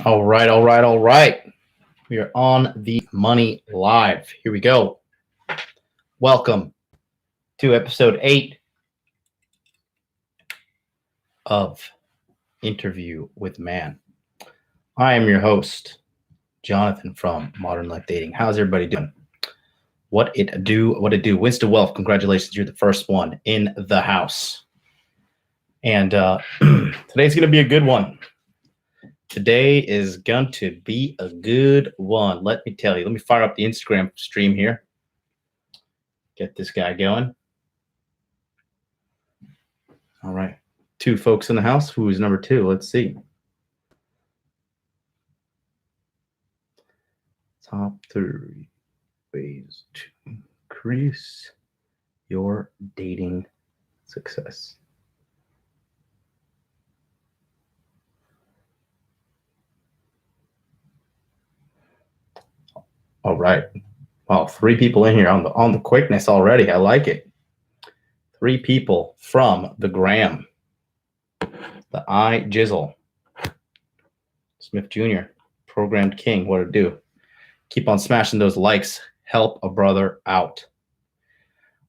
All right, all right, all right. We are on the money live. Here we go. Welcome to episode 8 of Interview with Man. I am your host, Jonathan from Modern Life Dating. How's everybody doing? What it do? Winston Wealth, congratulations. You're the first one in the house. And today's going to be a good one. Today is going to be a good one. Let me tell you. Let me fire up the Instagram stream here. Get this guy going. All right. 2 folks in the house. Who is number 2? Let's see. Top 3 ways to increase your dating success. All right. Wow, 3 people in here on the quickness already. I like it. 3 people from the Gram. The I Jizzle. Smith Jr. Programmed King. What to do? Keep on smashing those likes. Help a brother out.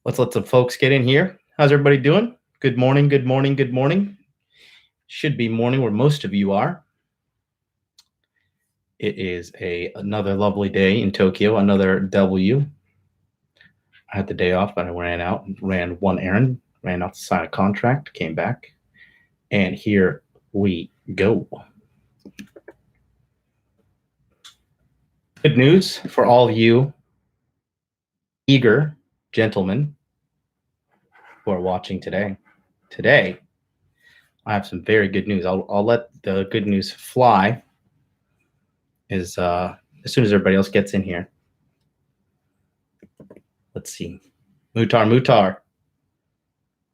Let's let some folks get in here. How's everybody doing? Good morning, good morning, good morning. Should be morning where most of you are. It is another lovely day in Tokyo, another W. I had the day off, but I ran one errand, ran out to sign a contract, came back, and here we go. Good news for all of you eager gentlemen who are watching today. Today, I have some very good news. I'll let the good news fly as soon as everybody else gets in here. Let's see. Mutar.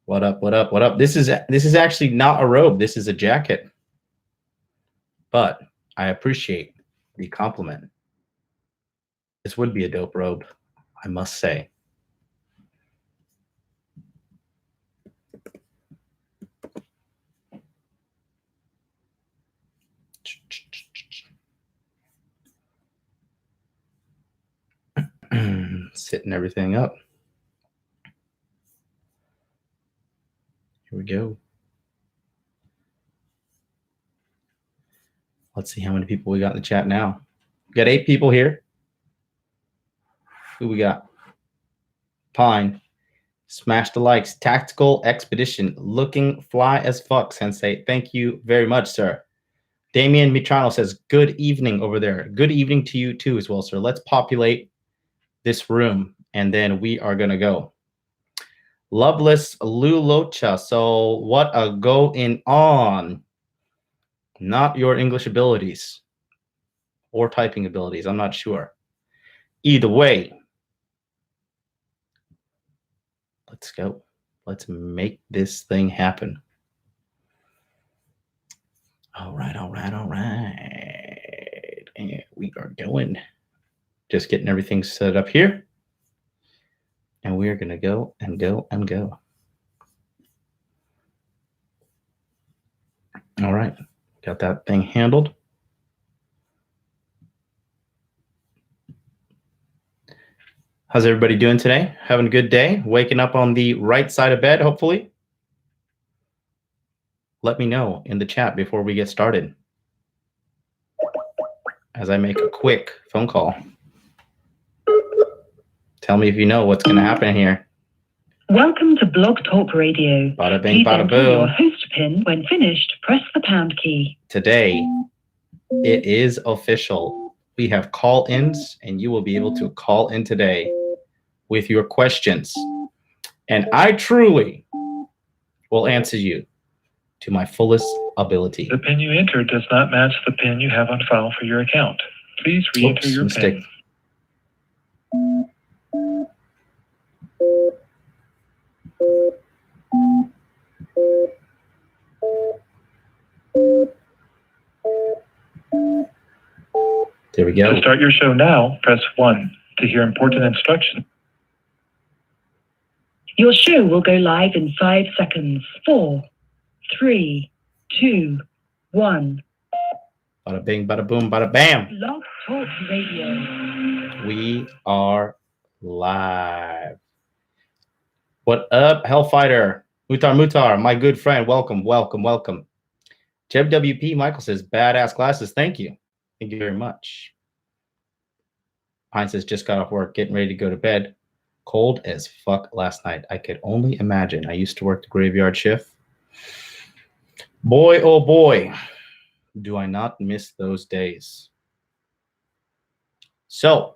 What up, what up, what up? This is actually not a robe. This is a jacket. But I appreciate the compliment. This would be a dope robe, I must say. Setting everything up. Here we go. Let's see how many people we got in the chat now. We got 8 people here. Who we got? Pine. Smash the likes. Tactical Expedition. Looking fly as fuck, Sensei. Thank you very much, sir. Damian Mitrano says, good evening over there. Good evening to you too as well, sir. Let's populate this room, and then we are going to go. Loveless Lulocha. So what a going on. Not your English abilities or typing abilities. I'm not sure. Either way, let's go. Let's make this thing happen. All right, all right, all right. And we are going. Just getting everything set up here. And we are going to go and go and go. All right. Got that thing handled. How's everybody doing today? Having a good day? Waking up on the right side of bed, hopefully? Let me know in the chat before we get started, as I make a quick phone call. Tell me if you know what's going to happen here. Welcome to Blog Talk Radio. Bada bing, bada boom. Please enter your host PIN. When finished, press the pound key. Today, it is official. We have call-ins, and you will be able to call in today with your questions. And I truly will answer you to my fullest ability. The PIN you entered does not match the PIN you have on file for your account. Please re-enter your mistake. PIN. There we go. To start your show now, press 1. To hear important instructions. Your show will go live in 5 seconds. 4, 3, 2, 1. Bada bing, bada boom, bada bam. Blog Talk Radio. We are live. What up, Hellfighter? Mutar, my good friend. Welcome. Jeb WP Michael says, badass classes. Thank you. Thank you very much. Pine says, just got off work, getting ready to go to bed. Cold as fuck last night. I could only imagine. I used to work the graveyard shift. Boy, oh boy, do I not miss those days. So,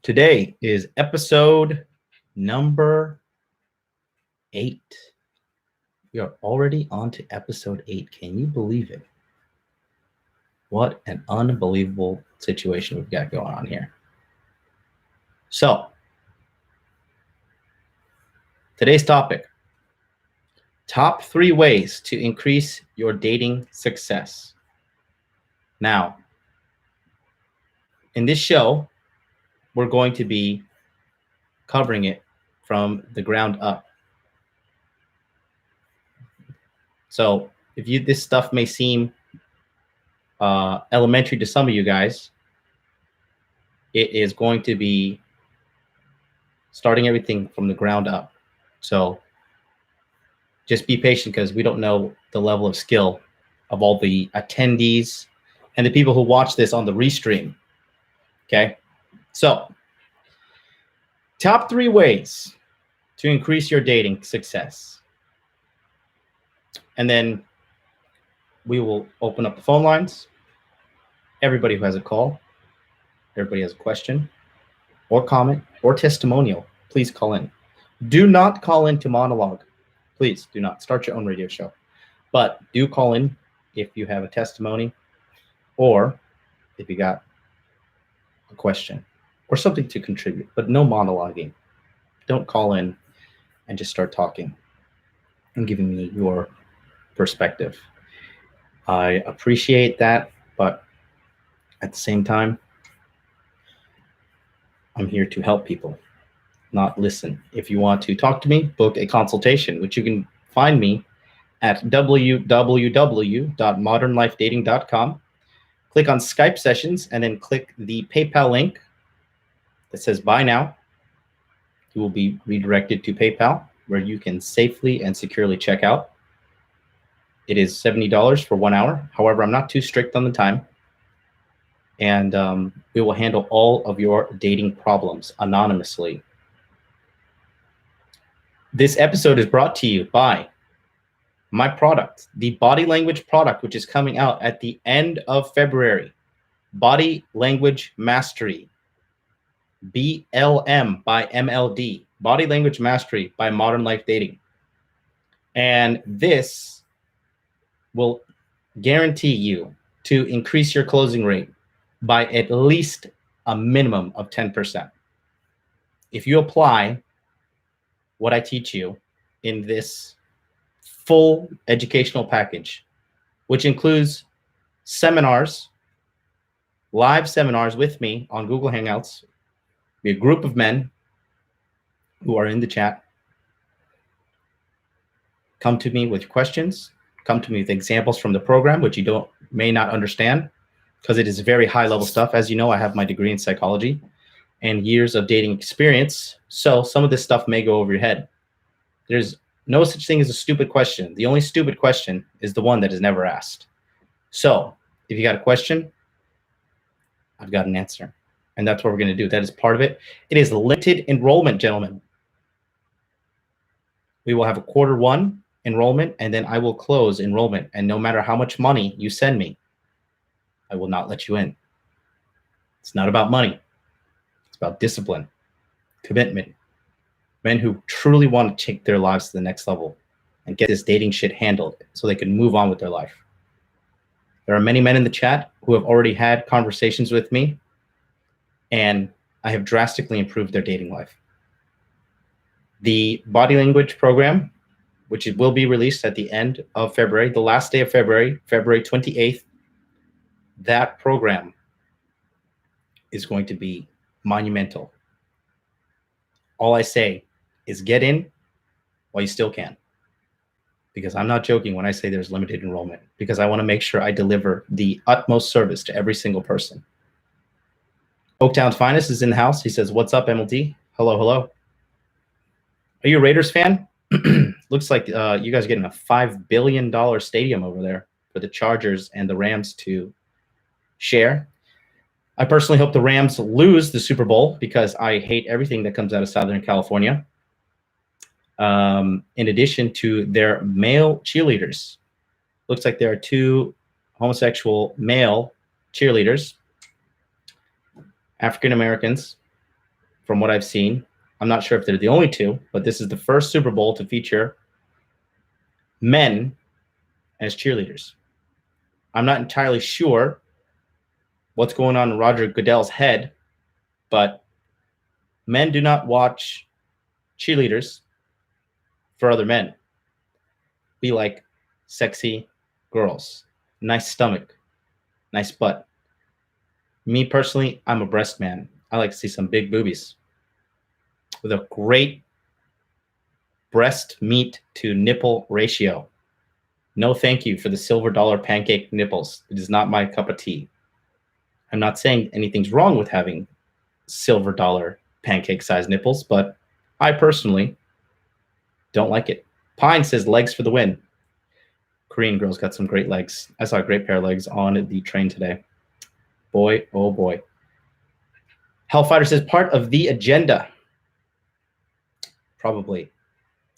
today is episode number 8. We are already on to episode 8. Can you believe it? What an unbelievable situation we've got going on here. So, today's topic, top 3 ways to increase your dating success. Now, in this show, we're going to be covering it from the ground up. So, if this stuff may seem elementary to some of you guys, it is going to be starting everything from the ground up. So just be patient because we don't know the level of skill of all the attendees and the people who watch this on the restream. Okay. So top 3 ways to increase your dating success. And then we will open up the phone lines. Everybody who has a call, everybody has a question or comment or testimonial, please call in. Do not call in to monologue. Please do not start your own radio show. But do call in if you have a testimony or if you got a question or something to contribute, but no monologuing. Don't call in and just start talking and giving me your perspective. I appreciate that, but at the same time, I'm here to help people, not listen. If you want to talk to me, book a consultation, which you can find me at www.modernlifedating.com. Click on Skype sessions and then click the PayPal link that says buy now. You will be redirected to PayPal where you can safely and securely check out. It is $70 for 1 hour. However, I'm not too strict on the time. And we will handle all of your dating problems anonymously. This episode is brought to you by my product, the Body Language product, which is coming out at the end of February. Body Language Mastery. BLM by MLD. Body Language Mastery by Modern Life Dating. And this will guarantee you to increase your closing rate by at least a minimum of 10%. If you apply what I teach you in this full educational package, which includes seminars, live seminars with me on Google Hangouts, be a group of men who are in the chat. Come to me with questions, come to me with examples from the program, which you may not understand, because it is very high level stuff. As you know, I have my degree in psychology and years of dating experience. So some of this stuff may go over your head. There's no such thing as a stupid question. The only stupid question is the one that is never asked. So if you got a question, I've got an answer. And that's what we're going to do. That is part of it. It is limited enrollment, gentlemen. We will have a Q1 enrollment, and then I will close enrollment. And no matter how much money you send me, I will not let you in. It's not about money. It's about discipline, commitment. Men who truly want to take their lives to the next level and get this dating shit handled so they can move on with their life. There are many men in the chat who have already had conversations with me, and I have drastically improved their dating life. The Body Language program, which will be released at the end of February, the last day of February, February 28th, that program is going to be monumental. All I say is get in while you still can. because I'm not joking when I say there's limited enrollment, because I want to make sure I deliver the utmost service to every single person. Oaktown's Finest is in the house. He says, what's up, MLT? Hello, hello. Are you a Raiders fan? Looks like you guys are getting a $5 billion stadium over there for the Chargers and the Rams to share. I personally hope the Rams lose the Super Bowl because I hate everything that comes out of Southern California. In addition to their male cheerleaders. Looks like there are 2 homosexual male cheerleaders, African Americans, from what I've seen. I'm not sure if they're the only 2, but this is the first Super Bowl to feature men as cheerleaders. I'm not entirely sure what's going on in Roger Goodell's head, but men do not watch cheerleaders for other men. We like sexy girls, nice stomach, nice butt. Me personally, I'm a breast man. I like to see some big boobies with a great breast meat to nipple ratio. No thank you for the silver dollar pancake nipples. It is not my cup of tea. I'm not saying anything's wrong with having silver dollar pancake sized nipples, but I personally don't like it. Pine says legs for the win. Korean girls got some great legs. I saw a great pair of legs on the train today. Boy, oh boy. Hellfighter says part of the agenda. Probably.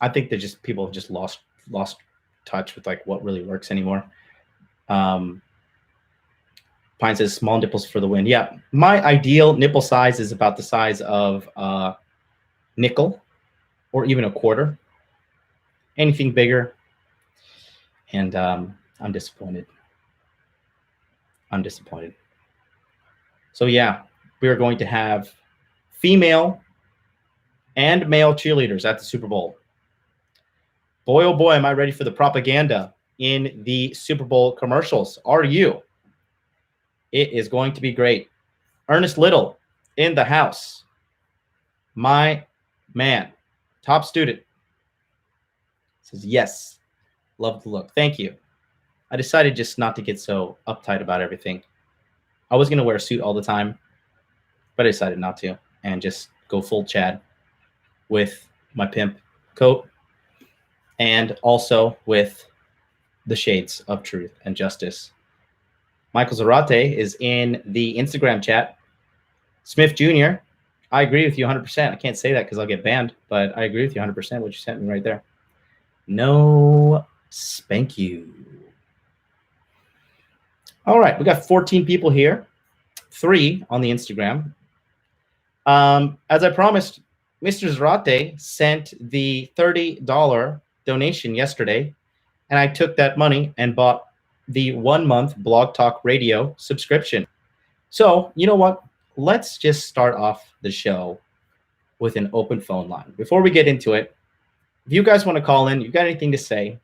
I think they're just people have just lost touch with like what really works anymore. Pine says small nipples for the win. Yeah, my ideal nipple size is about the size of nickel or even a quarter. Anything bigger, and I'm disappointed. I'm disappointed. So yeah, we are going to have female and male cheerleaders at the Super Bowl. Boy, oh boy, am I ready for the propaganda in the Super Bowl commercials. Are you? It is going to be great. Ernest Little in the house. My man, top student. Says, yes, love the look. Thank you. I decided just not to get so uptight about everything. I was going to wear a suit all the time, but I decided not to and just go full Chad with my pimp coat and also with the shades of truth and justice. Michael Zarate is in the Instagram chat. Smith Jr., I agree with you 100%. I can't say that because I'll get banned, but I agree with you 100% what you sent me right there. No spank you. All right, we got 14 people here, 3 on the Instagram. As I promised, Mr. Zarate sent the $30 donation yesterday, and I took that money and bought the 1-month Blog Talk Radio subscription. So, you know what? Let's just start off the show with an open phone line. Before we get into it, if you guys want to call in, you've got anything to say,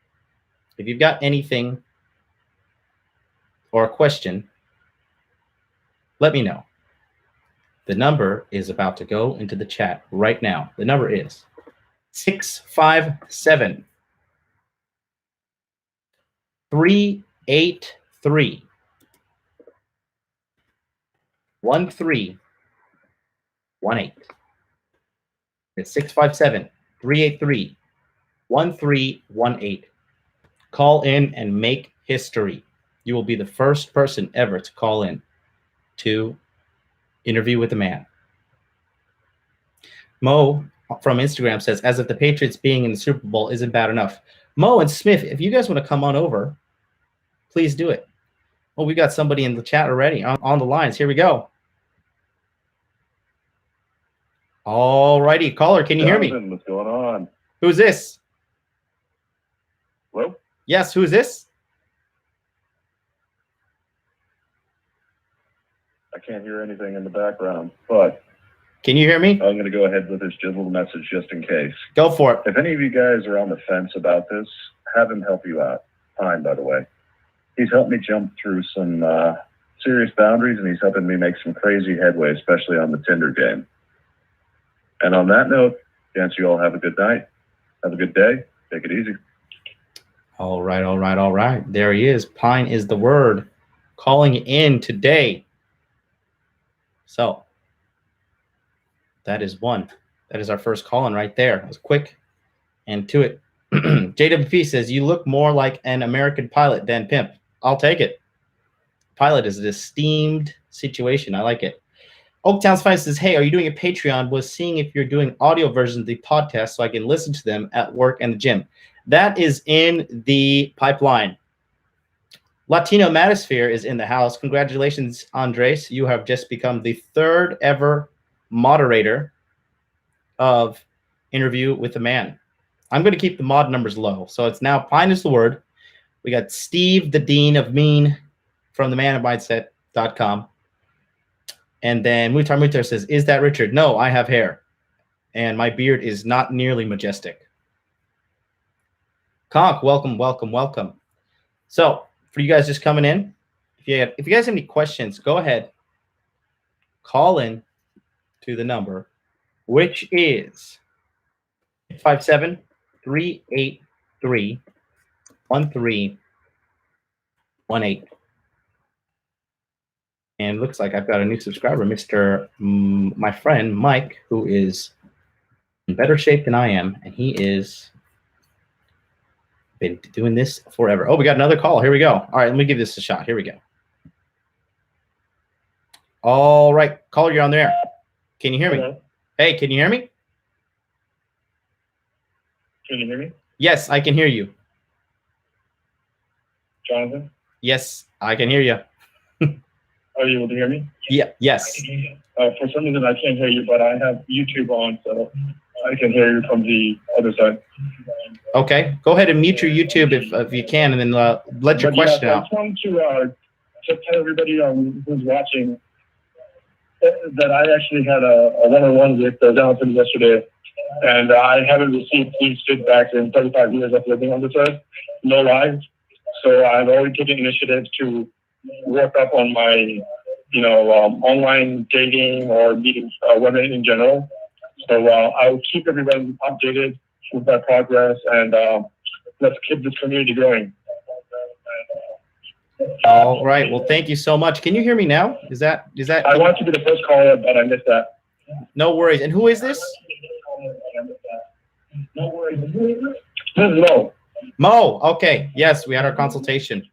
if you've got anything or a question, let me know. The number is about to go into the chat right now. The number is 657 383 1318. It's 657 383 1318. Call in and make history. You will be the first person ever to call in to interview with a man. Mo from Instagram says, as if the Patriots being in the Super Bowl isn't bad enough. Mo and Smith, if you guys want to come on over, please do it. Oh, we got somebody in the chat already on the lines. Here we go. All righty. Caller, can you hear me? What's going on? Who's this? Hello? Yes, who's this? I can't hear anything in the background, but can you hear me? I'm going to go ahead with this little message just in case. Go for it. If any of you guys are on the fence about this, have him help you out. Fine, by the way. He's helped me jump through some serious boundaries, and he's helping me make some crazy headway, especially on the Tinder game. And on that note, gents, you all have a good night. Have a good day. Take it easy. All right, all right, all right. There he is. Pine is the word. Calling in today. So that is one. That is our first call in right there. It was quick and to it. JWP says, you look more like an American pilot than pimp. I'll take it. Pilot is an esteemed situation. I like it. Oaktown's Fine says, hey, are you doing a Patreon? Was seeing if you're doing audio versions of the podcast so I can listen to them at work and the gym. That is in the pipeline. Latino Matosphere is in the house. Congratulations, Andres. You have just become the third ever moderator of Interview with a Man. I'm going to keep the mod numbers low. So it's now Pine is the word. We got Steve, the Dean of Mean from the manofmindset.com. And then Mutar Mutar says, is that Richard? No, I have hair. And my beard is not nearly majestic. Conk, welcome, welcome, welcome. So for you guys just coming in, if you guys have any questions, go ahead. Call in to the number, which is 573831318. And looks like I've got a new subscriber, my friend Mike, who is in better shape than I am, and he is been doing this forever. Oh, we got another call. Here we go. All right, let me give this a shot. Here we go. All right, caller, you're on there. Can you hear me? Hello? Hey, can you hear me? Can you hear me? Yes, I can hear you. Jonathan? Yes, I can hear you. Are you able to hear me? Yeah. Yes. For some reason, I can't hear you, but I have YouTube on, so I can hear you from the other side. Okay. Go ahead and mute your YouTube if you can, and then let your question I out. just wanted to tell everybody who's watching that I actually had a one-on-one with Jonathan yesterday, and I haven't received these feedbacks in 35 years of living on this earth. No lies. So I've already taken initiative to work up on my, online dating or meeting women in general. So I'll keep everyone updated with my progress, and let's keep this community going. All right. Well, thank you so much. Can you hear me now? Is that? I want to be the first caller, but I missed that. No worries. And who is this? No worries. This is Mo. Mo. Okay. Yes, we had our consultation.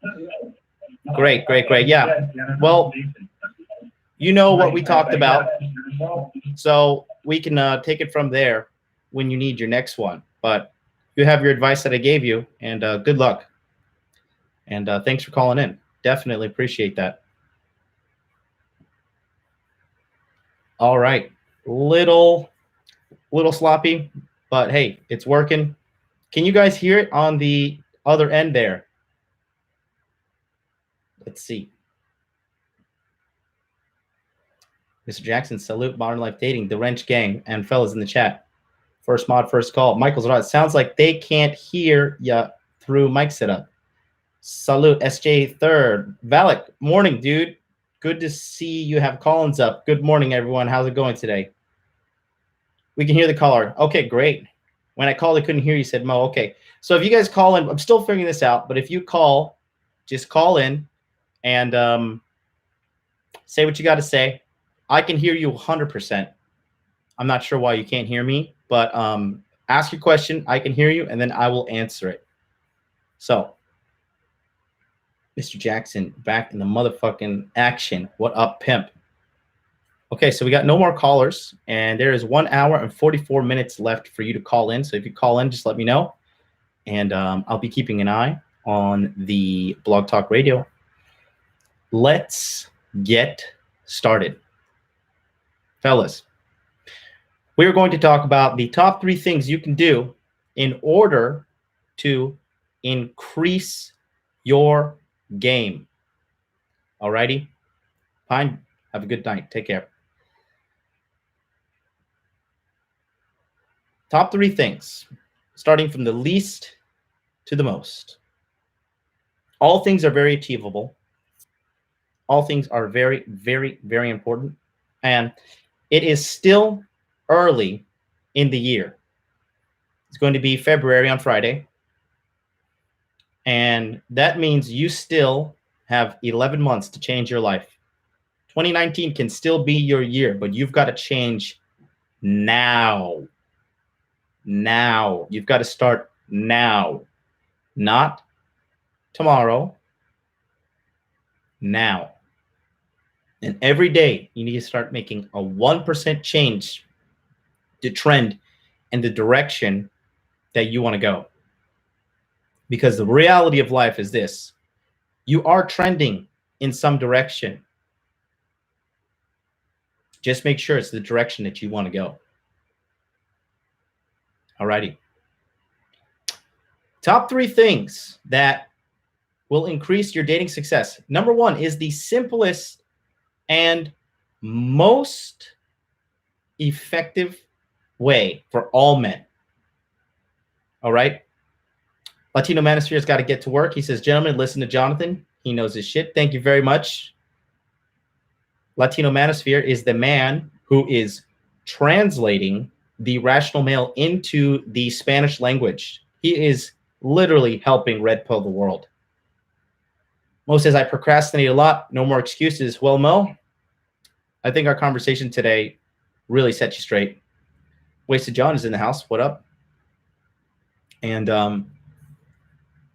Great, great, great. Yeah. Well, you know what we talked about, so we can take it from there when you need your next one. But you have your advice that I gave you, and good luck. And thanks for calling in. Definitely appreciate that. All right. Little sloppy, but hey, it's working. Can you guys hear it on the other end there? Let's see. Mr. Jackson, salute Modern Life Dating, the Wrench Gang, and fellas in the chat. First mod, first call. Michael's right. It sounds like they can't hear ya through mic setup. Salute, SJ third. Valak, morning, dude. Good to see you have Collins up. Good morning, everyone. How's it going today? We can hear the caller. Okay, great. When I called, I couldn't hear you, said Mo. Okay. So if you guys call in, I'm still figuring this out, but if you call, just call in and say what you got to say. I can hear you 100%. I'm not sure why you can't hear me, but ask your question. I can hear you, and then I will answer it. So, Mr. Jackson, back in the motherfucking action. What up, pimp? Okay, so we got no more callers, and there is 1 hour and 44 minutes left for you to call in. So if you call in, just let me know, and I'll be keeping an eye on the Blog Talk Radio. Let's get started. Fellas, we are going to talk about the top 3 things you can do in order to increase your game. Alrighty? Fine. Have a good night. Take care. Top 3 things, starting from the least to the most. All things are very achievable. All things are very, very, very important. And it is still early in the year. It's going to be February on Friday. And that means you still have 11 months to change your life. 2019 can still be your year, but you've got to change now. Now. You've got to start now. Not tomorrow. Now. And every day you need to start making a 1% change to trend in the direction that you want to go. Because the reality of life is this: you are trending in some direction. Just make sure it's the direction that you want to go. Alrighty. Top 3 things that will increase your dating success. Number 1 is the simplest and most effective way for all men. All right. Latino Manosphere's got to get to work. He says, gentlemen, listen to Jonathan. He knows his shit. Thank you very much. Latino Manosphere is the man who is translating the rational male into the Spanish language. He is literally helping red pill the world. Mo says, I procrastinate a lot. No more excuses. Well, Mo, I think our conversation today really set you straight. Wasted John is in the house. What up? And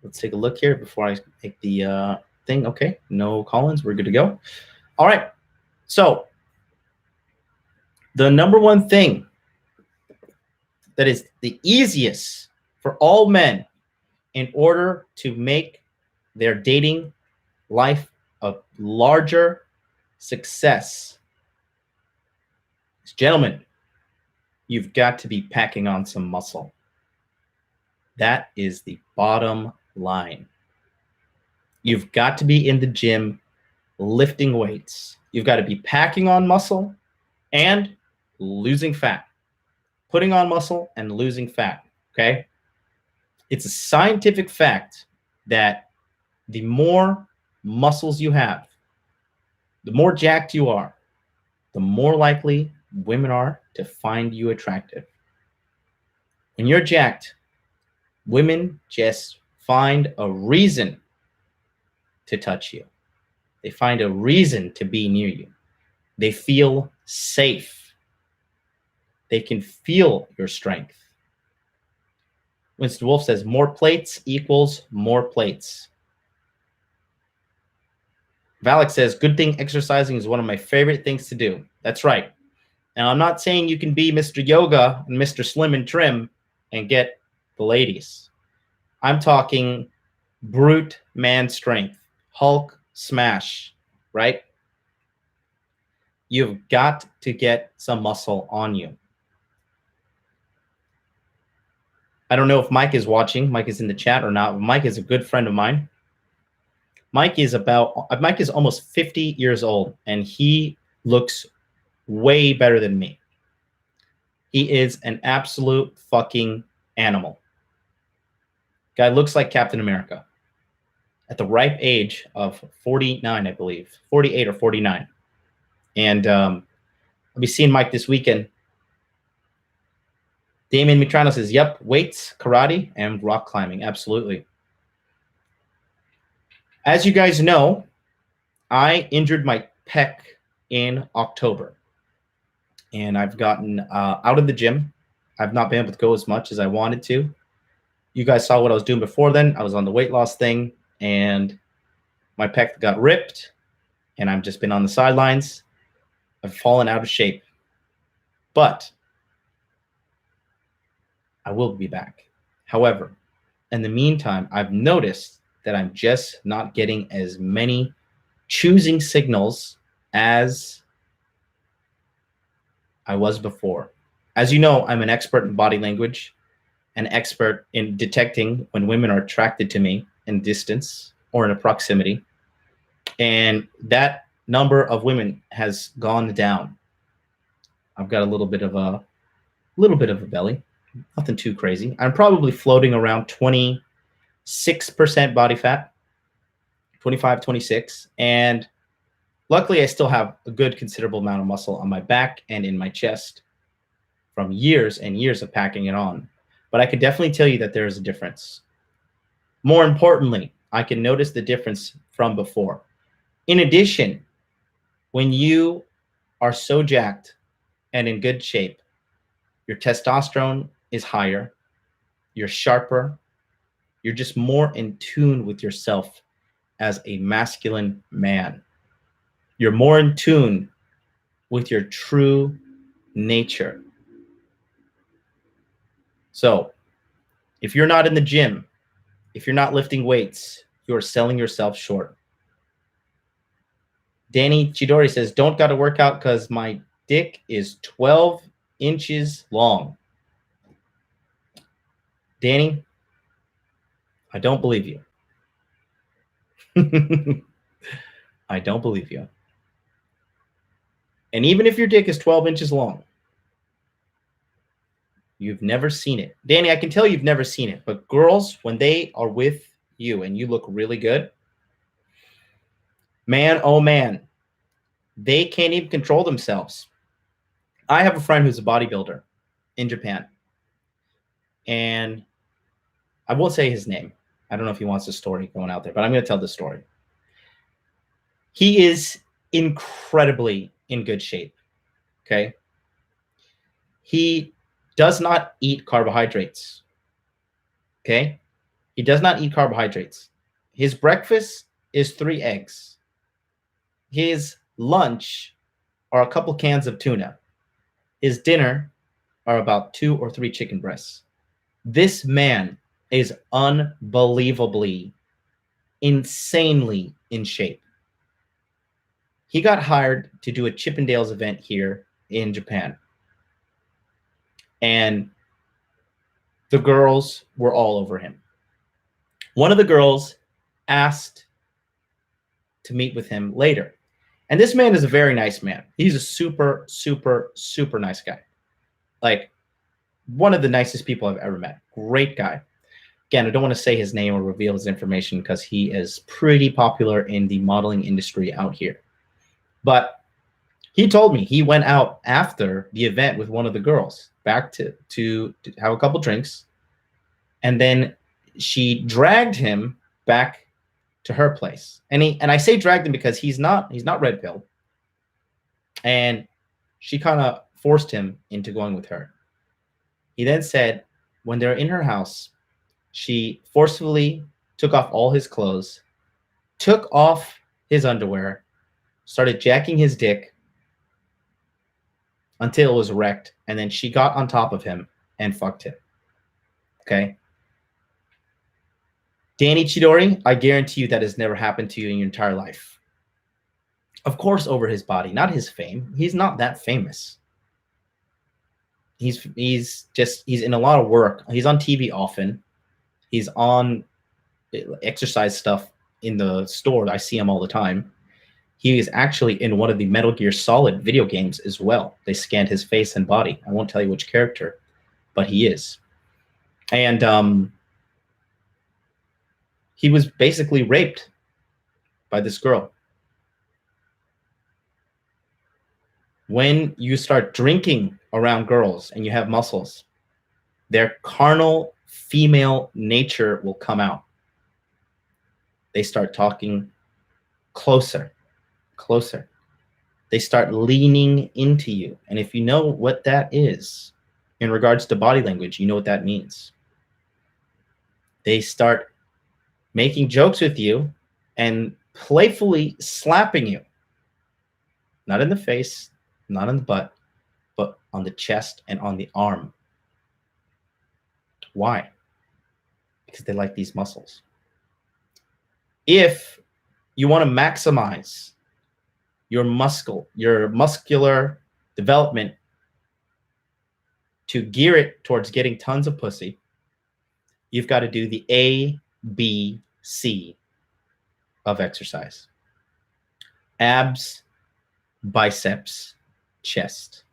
let's take a look here before I make the thing. Okay, no Collins. We're good to go. All right. So the number 1 thing that is the easiest for all men in order to make their dating life a larger success is, gentlemen, you've got to be packing on some muscle. That is the bottom line. You've got to be in the gym lifting weights. You've got to be packing on muscle and losing fat. Putting on muscle and losing fat, okay? It's a scientific fact that the more muscles you have, the more jacked you are, the more likely women are to find you attractive. When you're jacked, women just find a reason to touch you. They find a reason to be near you. They feel safe. They can feel your strength. Winston Wolf says, more plates equals more plates. Valak says, good thing exercising is one of my favorite things to do. That's right. Now, I'm not saying you can be Mr. Yoga and Mr. Slim and Trim and get the ladies. I'm talking brute man strength, Hulk smash, right? You've got to get some muscle on you. I don't know if Mike is watching. Mike is in the chat or not. Mike is a good friend of mine. Mike is almost 50 years old, and he looks way better than me. He is an absolute fucking animal. Guy looks like Captain America at the ripe age of 49, I believe, 48 or 49. And I'll be seeing Mike this weekend. Damien Mitrano says, yep, weights, karate, and rock climbing. Absolutely. As you guys know, I injured my pec in October. And I've gotten out of the gym. I've not been able to go as much as I wanted to. You guys saw what I was doing before then. I was on the weight loss thing, and my pec got ripped, and I've just been on the sidelines. I've fallen out of shape. But I will be back. However, in the meantime, I've noticed that I'm just not getting as many choosing signals as I was before. As you know, I'm an expert in body language, an expert in detecting when women are attracted to me in distance or in a proximity. And that number of women has gone down. I've got a little bit of a belly. Nothing too crazy. I'm probably floating around 26% body fat, 25, 26. And luckily, I still have a good considerable amount of muscle on my back and in my chest from years and years of packing it on. But I could definitely tell you that there is a difference. More importantly, I can notice the difference from before. In addition, when you are so jacked and in good shape, your testosterone is higher, you're sharper, you're just more in tune with yourself as a masculine man. You're more in tune with your true nature. So, if you're not in the gym, if you're not lifting weights, you are selling yourself short. Danny Chidori says, don't got to work out because my dick is 12 inches long. Danny, I don't believe you. I don't believe you. And even if your dick is 12 inches long, you've never seen it. Danny, I can tell you've never seen it, but girls, when they are with you and you look really good, man, oh man, they can't even control themselves. I have a friend who's a bodybuilder in Japan, and I won't say his name. I don't know if he wants the story going out there, but I'm going to tell the story. He is incredibly in good shape, okay? He does not eat carbohydrates, okay? He does not eat carbohydrates. His breakfast is 3 eggs. His lunch are a couple cans of tuna. His dinner are about 2 or 3 chicken breasts. This man is unbelievably, insanely in shape. He got hired to do a Chippendales event here in Japan. And the girls were all over him. One of the girls asked to meet with him later. And this man is a very nice man. He's a super, super, super nice guy. Like, one of the nicest people I've ever met. Great guy. Again, I don't want to say his name or reveal his information because he is pretty popular in the modeling industry out here. But he told me he went out after the event with one of the girls back to have a couple drinks. And then she dragged him back to her place. And I say dragged him because he's not red pill. And she kind of forced him into going with her. He then said when they're in her house, she forcefully took off all his clothes, took off his underwear, started jacking his dick until it was wrecked, and then she got on top of him and fucked him. Okay? Danny Chidori, I guarantee you that has never happened to you in your entire life. Of course, over his body, not his fame. He's not that famous. He's in a lot of work. He's on TV often. He's on exercise stuff in the store. I see him all the time. He is actually in one of the Metal Gear Solid video games as well. They scanned his face and body. I won't tell you which character, but he is. And he was basically raped by this girl. When you start drinking around girls and you have muscles, their carnal female nature will come out. They start talking closer. They start leaning into you. And if you know what that is in regards to body language, you know what that means. They start making jokes with you and playfully slapping you. Not in the face, not in the butt, but on the chest and on the arm. Why? Because they like these muscles. If you want to maximize your muscular development to gear it towards getting tons of pussy, you've got to do the A, B, C of exercise. Abs, biceps, chest.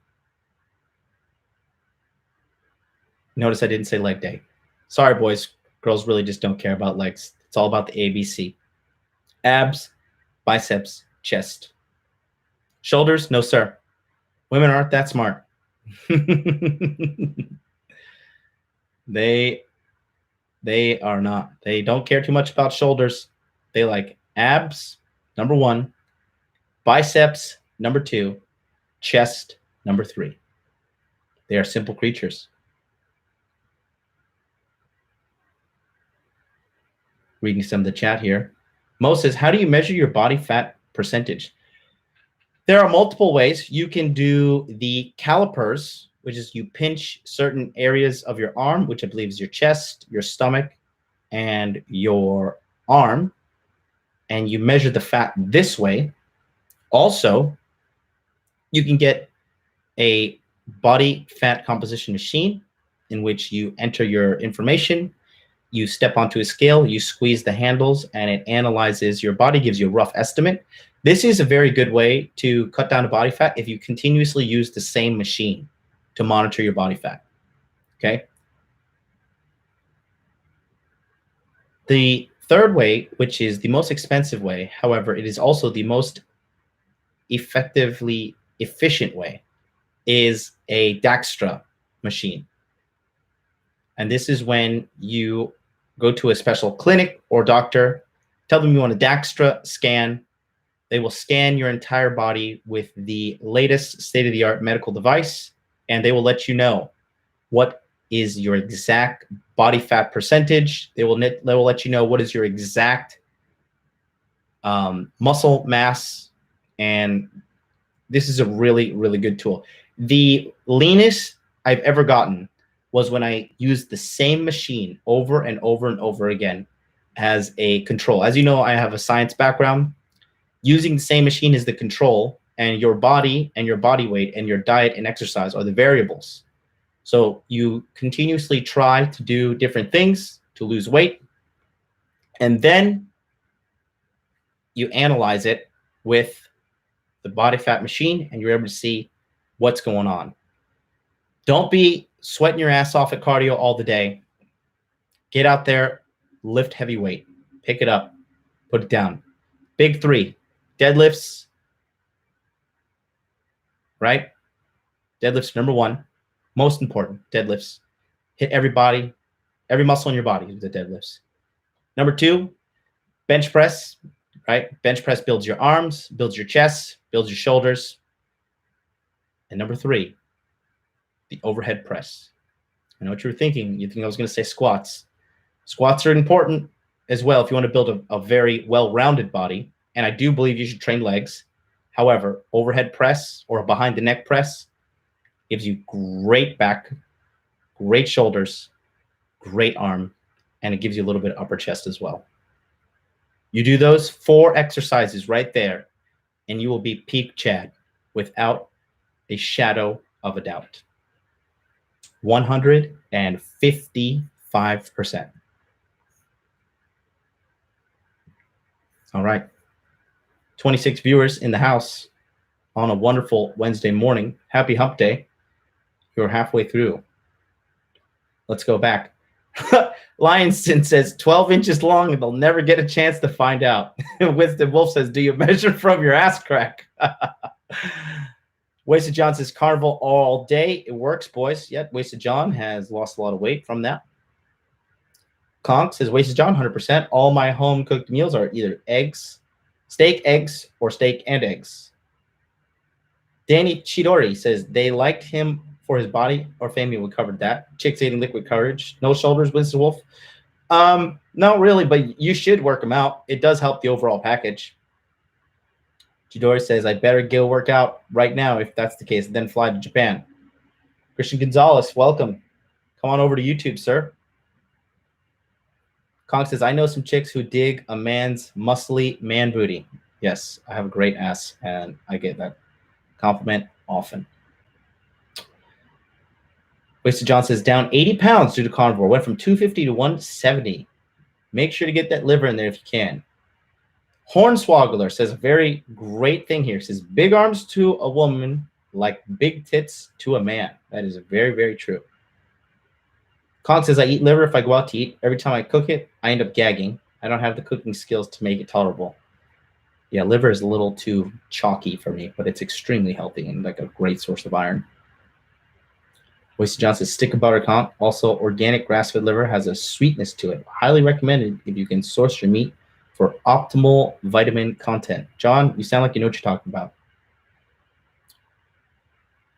Notice I didn't say leg day. Sorry, boys. Girls really just don't care about legs. It's all about the ABC. Abs, biceps, chest. Shoulders, no sir. Women aren't that smart. They They are not. They don't care too much about shoulders. They like abs, number 1, biceps, number 2, chest, number 3. They are simple creatures. Reading some of the chat here. Mo says, how do you measure your body fat percentage? There are multiple ways. You can do the calipers, which is you pinch certain areas of your arm, which I believe is your chest, your stomach, and your arm, and you measure the fat this way. Also, you can get a body fat composition machine in which you enter your information, you step onto a scale, you squeeze the handles, and it analyzes your body, gives you a rough estimate. This is a very good way to cut down to body fat if you continuously use the same machine to monitor your body fat. Okay. The third way, which is the most expensive way, however, it is also the most effectively efficient way, is a Daxtra machine. And this is when you go to a special clinic or doctor, tell them you want a Daxtra scan. They will scan your entire body with the latest state-of-the-art medical device, and they will let you know what is your exact body fat percentage. They will let you know what is your exact muscle mass, and this is a really, really good tool. The leanest I've ever gotten was when I used the same machine over and over and over again as a control. As you know, I have a science background. Using the same machine as the control, and your body and your body weight and your diet and exercise are the variables. So you continuously try to do different things to lose weight, and then you analyze it with the body fat machine, and you're able to see what's going on. Don't be sweating your ass off at cardio all the day. Get out there, lift heavy weight, pick it up, put it down. Big 3, deadlifts, right? Deadlifts number 1, most important, deadlifts. Hit every muscle in your body with the deadlifts. Number 2, bench press, right? Bench press builds your arms, builds your chest, builds your shoulders. And number 3, the overhead press. I know what you were thinking. You think I was going to say squats. Squats are important as well if you want to build a very well-rounded body. And I do believe you should train legs. However, overhead press or a behind the neck press gives you great back, great shoulders, great arm, and it gives you a little bit of upper chest as well. You do those 4 exercises right there, and you will be peak Chad without a shadow of a doubt. 155%. All right. 26 viewers in the house on a wonderful Wednesday morning. Happy hump day. You're halfway through. Let's go back. Lionston says 12 inches long and they'll never get a chance to find out. Winston Wolf says, do you measure from your ass crack? Wasted John says carnival all day. It works, boys. Yep, Wasted John has lost a lot of weight from that. Conk says, Wasted John, 100%. All my home-cooked meals are either steak, eggs, or steak and eggs. Danny Chidori says, they liked him for his body or family. We covered that. Chicks eating liquid courage. No shoulders, Winston Wolf. Not really, but you should work them out. It does help the overall package. Chidori says, I better go work out right now if that's the case, then fly to Japan. Christian Gonzalez, welcome. Come on over to YouTube, sir. Kong says, I know some chicks who dig a man's muscly man booty. Yes, I have a great ass, and I get that compliment often. Wasted John says, down 80 pounds due to carnivore. Went from 250 to 170. Make sure to get that liver in there if you can. Hornswoggler says a very great thing here. It says, big arms to a woman like big tits to a man. That is very, very true. Kong says, I eat liver if I go out to eat. Every time I cook it, I end up gagging. I don't have the cooking skills to make it tolerable. Yeah, liver is a little too chalky for me, but it's extremely healthy and like a great source of iron. Wasted John says stick of butter comp. Also, organic grass-fed liver has a sweetness to it. Highly recommended if you can source your meat for optimal vitamin content. John, you sound like you know what you're talking about.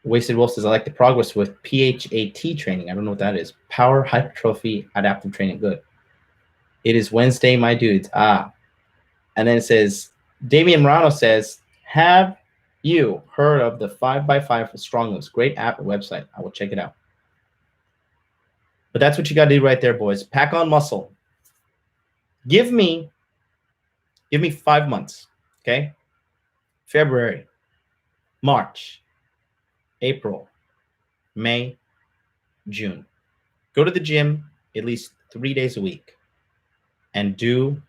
Wasted Wolf says, I like the progress with PHAT training. I don't know what that is. Power hypertrophy adaptive training. Good. It is Wednesday, my dudes. And then it says, Damian Morano says, have you heard of the 5x5 for Strong Looks? Great app and website. I will check it out. But that's what you got to do right there, boys. Pack on muscle. Give me 5 months, okay? February, March, April, May, June. Go to the gym at least 3 days a week and do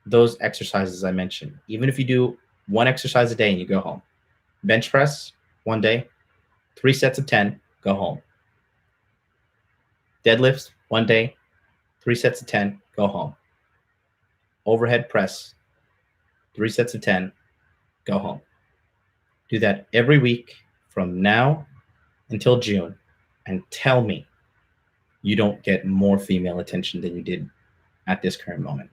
those exercises I mentioned. Even if you do one exercise a day and you go home. Bench press, 1 day, 3 sets of 10, go home. Deadlifts, 1 day, 3 sets of 10, go home. Overhead press, 3 sets of 10, go home. Do that every week from now until June, and tell me you don't get more female attention than you did at this current moment.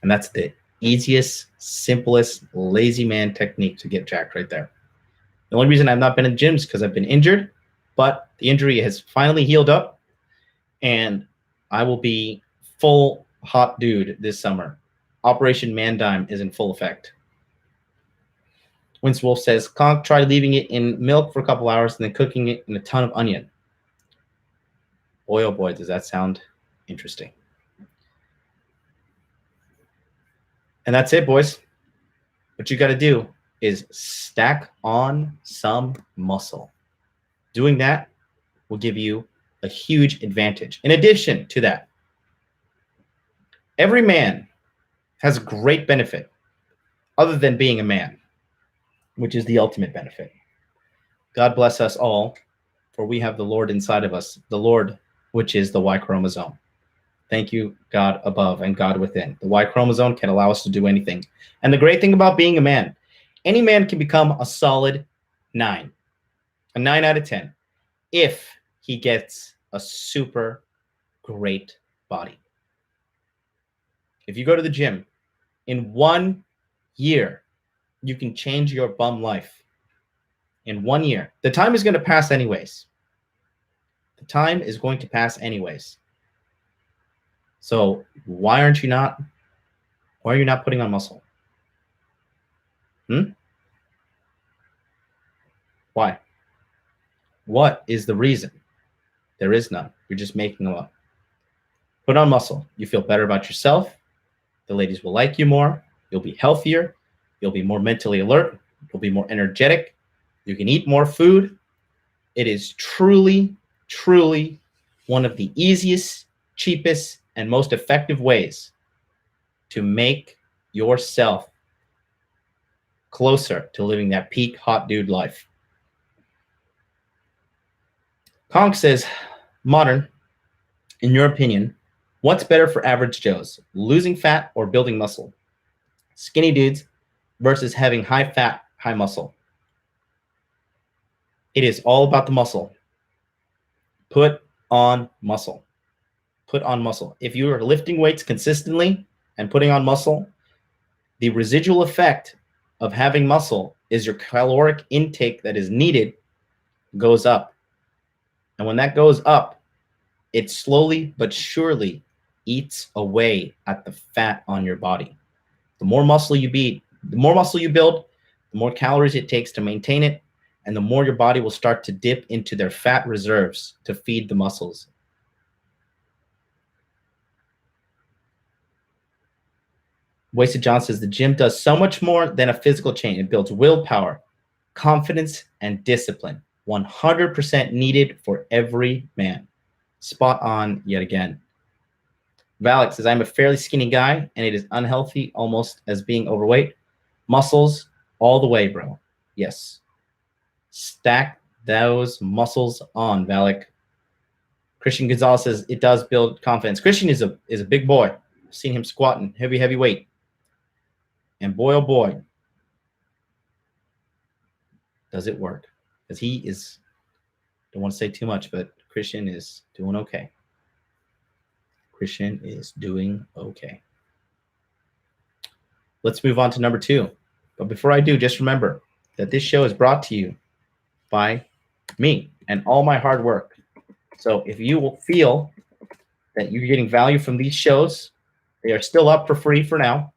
And that's the easiest, simplest, lazy man technique to get jacked right there. The only reason I've not been in gyms is because I've been injured, but the injury has finally healed up, and I will be full hot dude this summer. Operation Man Dime is in full effect. Wince Wolf says, Conk, try leaving it in milk for a couple hours and then cooking it in a ton of onion. Boy, oh boy, does that sound interesting. And that's it, boys. What you got to do is stack on some muscle. Doing that will give you a huge advantage. In addition to that, every man has a great benefit other than being a man, which is the ultimate benefit. God bless us all, for we have the Lord inside of us, the Lord, which is the Y chromosome. Thank you, God above and God within. The Y chromosome can allow us to do anything. And the great thing about being a man, any man can become a solid 9, a 9 out of 10, if he gets a super great body. If you go to the gym, in 1 year, you can change your bum life. In 1 year. The time is going to pass anyways. The time is going to pass anyways. So why are you not putting on muscle? Why? What is the reason? There is none. You're just making them up. Put on muscle. You feel better about yourself. The ladies will like you more. You'll be healthier. You'll be more mentally alert. You'll be more energetic. You can eat more food. It is truly, truly one of the easiest, cheapest, and most effective ways to make yourself closer to living that peak hot dude life. Conk says, Modern, in your opinion, what's better for average Joes, losing fat or building muscle? Skinny dudes versus having high fat, high muscle. It is all about the muscle. Put on muscle. Put on muscle. If you are lifting weights consistently and putting on muscle, the residual effect of having muscle is your caloric intake that is needed goes up. And when that goes up, it slowly but surely eats away at the fat on your body. The more muscle you build, the more calories it takes to maintain it, and the more your body will start to dip into their fat reserves to feed the muscles. Wasted John says the gym does so much more than a physical change. It builds willpower, confidence, and discipline. 100% needed for every man. Spot on yet again. Valak says, I'm a fairly skinny guy, and it is unhealthy almost as being overweight. Muscles all the way, bro. Yes. Stack those muscles on, Valak. Christian Gonzalez says, it does build confidence. Christian is a big boy. I've seen him squatting heavy weight. And boy, oh boy, does it work. Because he is Don't want to say too much, but Christian is doing okay. Christian is doing okay. Let's move on to number 2. But before I do, just remember that this show is brought to you by me and all my hard work. So if you will feel that you're getting value from these shows, they are still up for free for now.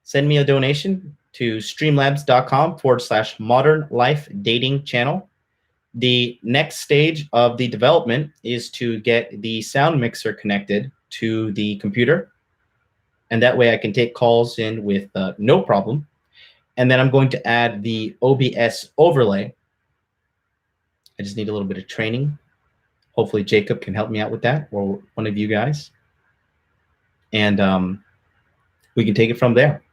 Send me a donation to streamlabs.com/modern life dating channel. The next stage of the development is to get the sound mixer connected to the computer. And that way I can take calls in with no problem. And then I'm going to add the OBS overlay. I just need a little bit of training. Hopefully Jacob can help me out with that, or one of you guys. And we can take it from there.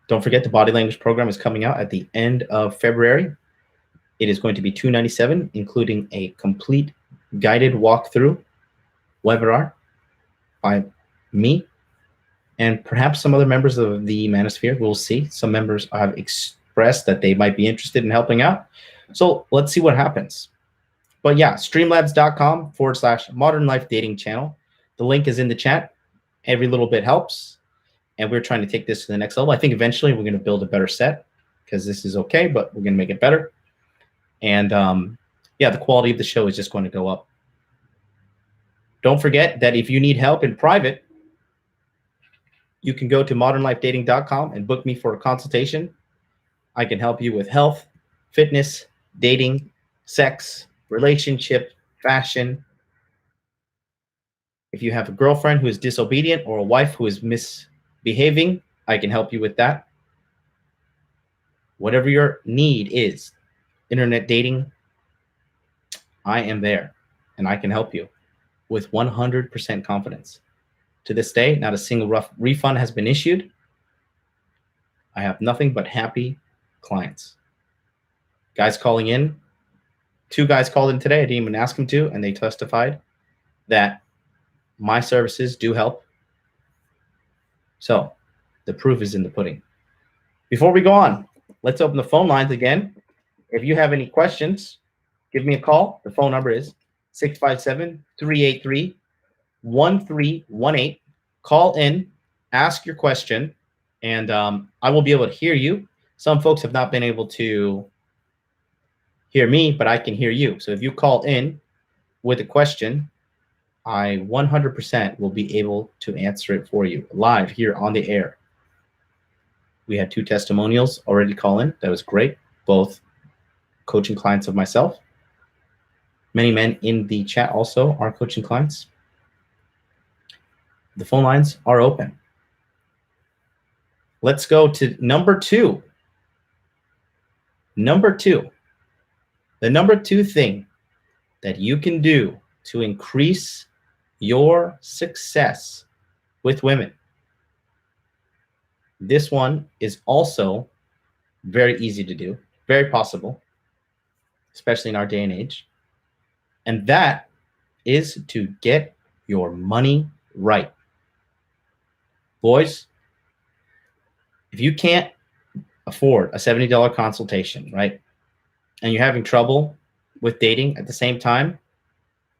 Don't forget the body language program is coming out at the end of February. It is going to be $297, including a complete guided walkthrough webinar by me and perhaps some other members of the Manosphere. We'll see. Some members have expressed that they might be interested in helping out. So let's see what happens. But yeah, streamlabs.com/modern life dating channel. The link is in the chat. Every little bit helps. And we're trying to take this to the next level. I think eventually we're going to build a better set, because this is okay, but we're going to make it better. And yeah, the quality of the show is just going to go up. Don't forget that if you need help in private, you can go to modernlifedating.com and book me for a consultation. I can help you with health, fitness, dating, sex, relationship, fashion. If you have a girlfriend who is disobedient or a wife who is misbehaving, I can help you with that. Whatever your need is, internet dating, I am there and I can help you with 100% confidence. To this day, not a single refund has been issued. I have nothing but happy clients. Guys calling in, 2 guys called in today. I didn't even ask them to, and they testified that my services do help. So the proof is in the pudding. Before we go on, let's open the phone lines again. If you have any questions, give me a call. The phone number is 657-383-1318. Call in, ask your question, and I will be able to hear you. Some folks have not been able to hear me, but I can hear you. So if you call in with a question, I 100% will be able to answer it for you live here on the air. We had 2 testimonials already call in. That was great. Both coaching clients of myself. Many men in the chat also are coaching clients. The phone lines are open. Let's go to number 2. Number 2. The number 2 thing that you can do to increase your success with women. This one is also very easy to do, very possible, especially in our day and age. And that is to get your money right. Boys, if you can't afford a $70 consultation, right, and you're having trouble with dating at the same time,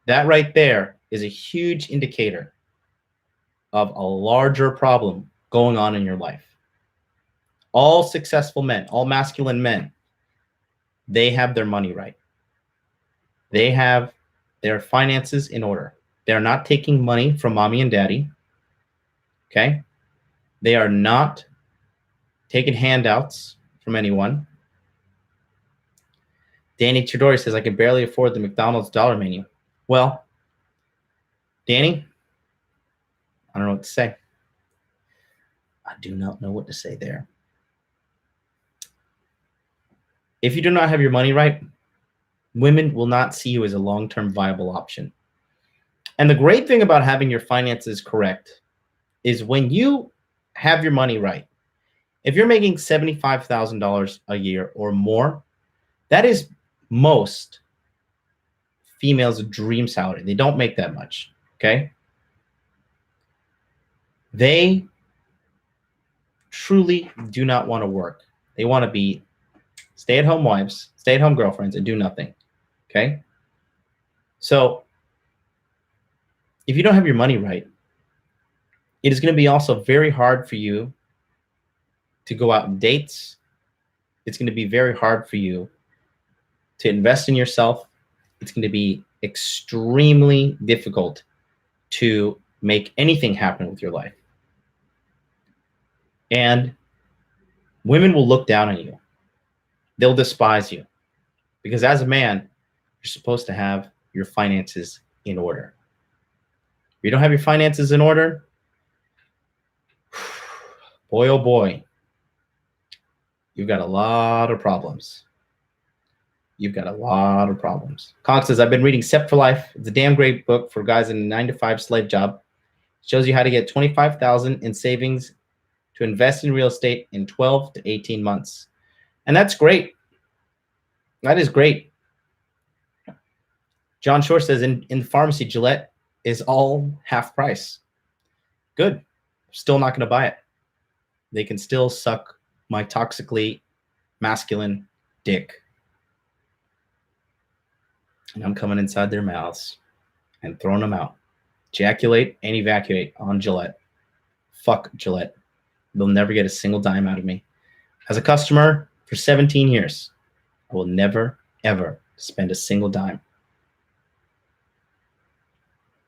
that right there is a huge indicator of a larger problem going on in your life. All successful men, all masculine men, they have their money right. They have their finances in order. They're not taking money from mommy and daddy. Okay? They are not taking handouts from anyone. Danny Chidori says, I can barely afford the McDonald's dollar menu. Well, Danny, I don't know what to say. I do not know what to say there. If you do not have your money right, women will not see you as a long-term viable option. And the great thing about having your finances correct is when you have your money right, if you're making $75,000 a year or more, that is most females' dream salary. They don't make that much, okay? They truly do not want to work. They want to be stay-at-home wives, stay-at-home girlfriends, and do nothing. Okay. So if you don't have your money right, it is going to be also very hard for you to go out on dates. It's going to be very hard for you to invest in yourself. It's going to be extremely difficult to make anything happen with your life. And women will look down on you. They'll despise you because as a man, you're supposed to have your finances in order. If you don't have your finances in order, boy, oh boy, you've got a lot of problems. You've got a lot of problems. Cox says, I've been reading Set for Life. It's a damn great book for guys in a 9-to-5 slave job. It shows you how to get $25,000 in savings to invest in real estate in 12 to 18 months. And that's great. That is great. John Shore says, in pharmacy, Gillette is all half price. Good. Still not going to buy it. They can still suck my toxically masculine dick. And I'm coming inside their mouths and throwing them out. Ejaculate and evacuate on Gillette. Fuck Gillette. They'll never get a single dime out of me. As a customer for 17 years, I will never, ever spend a single dime.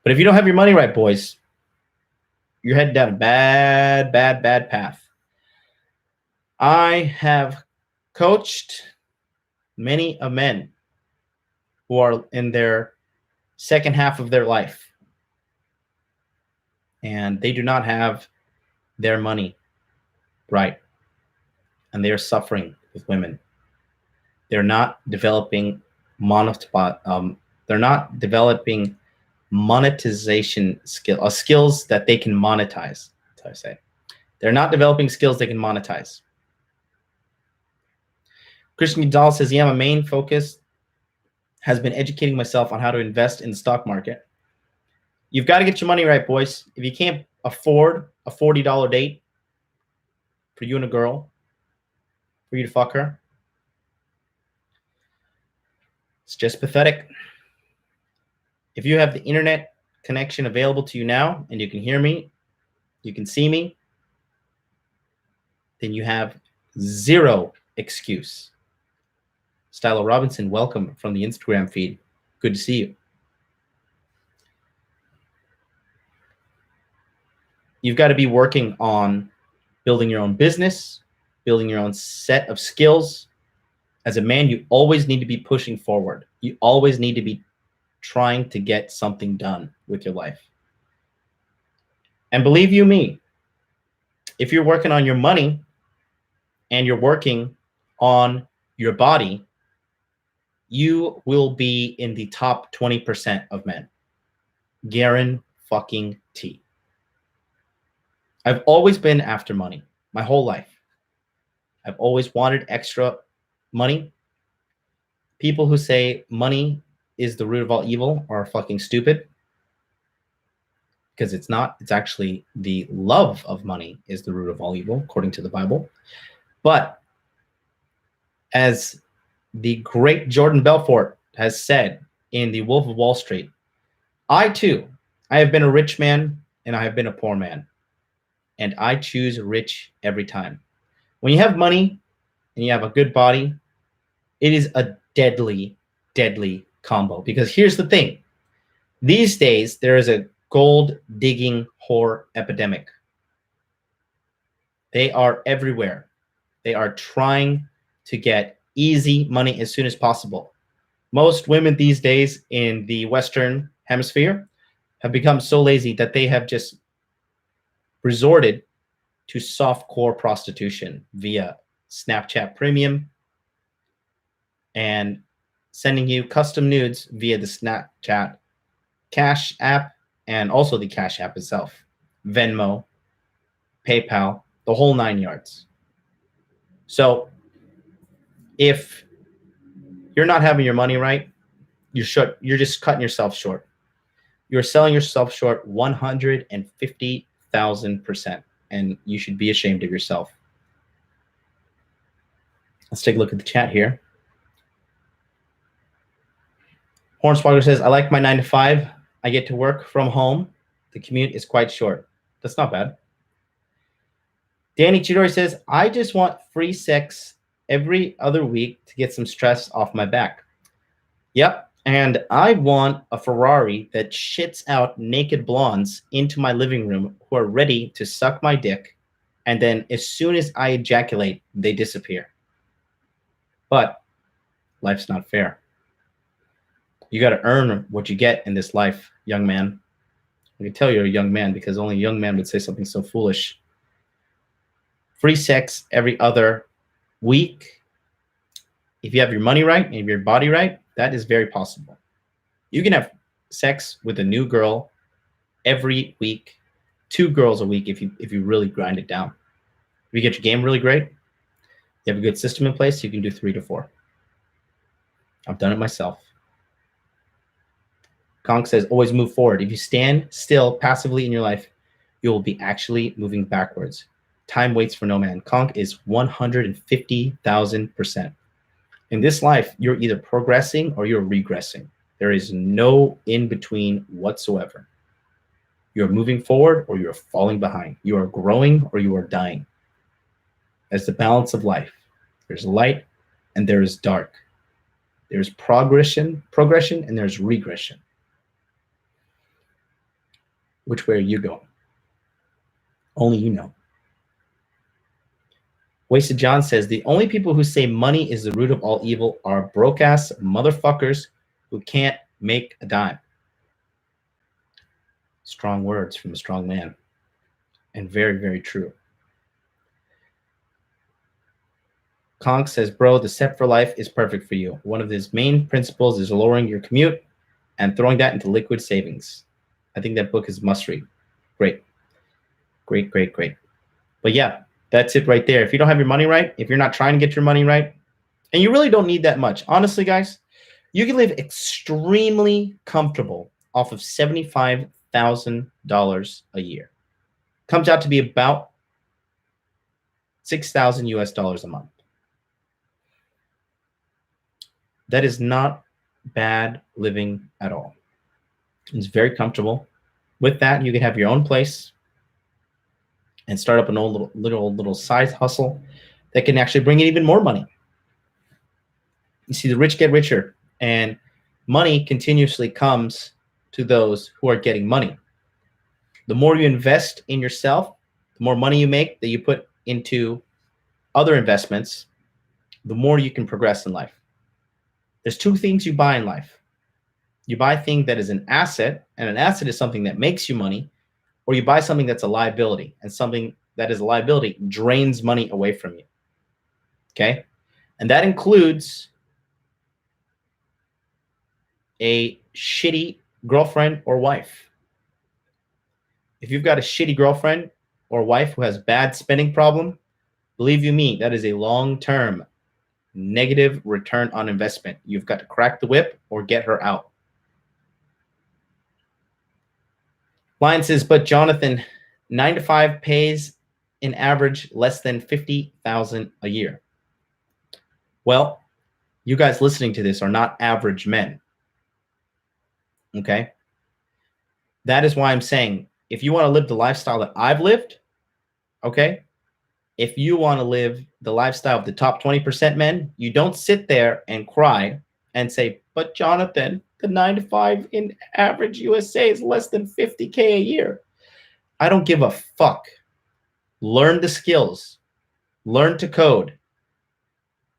But if you don't have your money right, boys, you're headed down a bad, bad, bad path. I have coached many of men who are in their second half of their life, and they do not have their money right, and they are suffering with women. They're not developing monetization skills that they can monetize. That's how I say. They're not developing skills they can monetize. Christian Gonzalez says, yeah, my main focus has been educating myself on how to invest in the stock market. You've got to get your money right, boys. If you can't afford a $40 date for you and a girl, for you to fuck her, it's just pathetic. If you have the internet connection available to you now and you can hear me, you can see me, then you have zero excuse. Stylo Robinson, welcome from the Instagram feed. Good to see you. You've got to be working on building your own business, building your own set of skills. As a man, you always need to be pushing forward. You always need to be trying to get something done with your life. And believe you me, if you're working on your money and you're working on your body, you will be in the top 20% of men. Guarantee. I've always been after money my whole life. I've always wanted extra money. People who say money is the root of all evil are fucking stupid. Because it's not. It's actually the love of money is the root of all evil, according to the Bible. But as the great Jordan Belfort has said in The Wolf of Wall Street, I have been a rich man and I have been a poor man. And I choose rich every time. When you have money and you have a good body, it is a deadly, deadly combo. Because here's the thing. These days, there is a gold-digging whore epidemic. They are everywhere. They are trying to get easy money as soon as possible. Most women these days in the Western Hemisphere have become so lazy that they have just resorted to softcore prostitution via Snapchat Premium and sending you custom nudes via the Snapchat Cash app and also the Cash app itself, Venmo, PayPal, the whole 9 yards. So if you're not having your money right, you're just cutting yourself short. You're selling yourself short 150,000%, and you should be ashamed of yourself. Let's take a look at the chat here. Hornswoggle says, I like my 9 to 5. I get to work from home. The commute is quite short. That's not bad. Danny Chidori says, I just want free sex every other week to get some stress off my back. Yep. And I want a Ferrari that shits out naked blondes into my living room who are ready to suck my dick. And then as soon as I ejaculate, they disappear. But life's not fair. You got to earn what you get in this life, young man. I can tell you're a young man because only a young man would say something so foolish. Free sex every other week. If you have your money right and your body right, that is very possible. You can have sex with a new girl every week, 2 girls a week if you really grind it down. If you get your game really great, you have a good system in place, you can do 3 to 4. I've done it myself. Conk says, always move forward. If you stand still passively in your life, you will be actually moving backwards. Time waits for no man. Conk is 150,000%. In this life, you're either progressing or you're regressing. There is no in between whatsoever. You're moving forward or you're falling behind. You are growing or you are dying. That's the balance of life. There's light and there is dark. There's progression, and there's regression. Which way are you going? Only you know. Wasted John says, the only people who say money is the root of all evil are broke-ass motherfuckers who can't make a dime. Strong words from a strong man. And very, very true. Conk says, bro, the set for life is perfect for you. One of his main principles is lowering your commute and throwing that into liquid savings. I think that book is must read. Great. Great, great, great. But yeah, that's it right there. If you don't have your money right, if you're not trying to get your money right, and you really don't need that much. Honestly, guys, you can live extremely comfortable off of $75,000 a year. Comes out to be about $6,000 US a month. That is not bad living at all. It's very comfortable. With that, you can have your own place and start up an old little side hustle that can actually bring in even more money. You see, the rich get richer, and money continuously comes to those who are getting money. The more you invest in yourself, the more money you make that you put into other investments, the more you can progress in life. There's 2 things you buy in life. You buy a thing that is an asset, and an asset is something that makes you money, or you buy something that's a liability, and something that is a liability drains money away from you. Okay? And that includes a shitty girlfriend or wife. If you've got a shitty girlfriend or wife who has bad spending problem, believe you me, that is a long-term negative return on investment. You've got to crack the whip or get her out. Lion says, but Jonathan, 9 to 5 pays in average less than $50,000 a year. Well, you guys listening to this are not average men. Okay? That is why I'm saying, if you want to live the lifestyle that I've lived, okay? If you want to live the lifestyle of the top 20% men, you don't sit there and cry and say, but Jonathan, the 9 to 5 in average USA is less than $50K a year. I don't give a fuck. Learn the skills. Learn to code.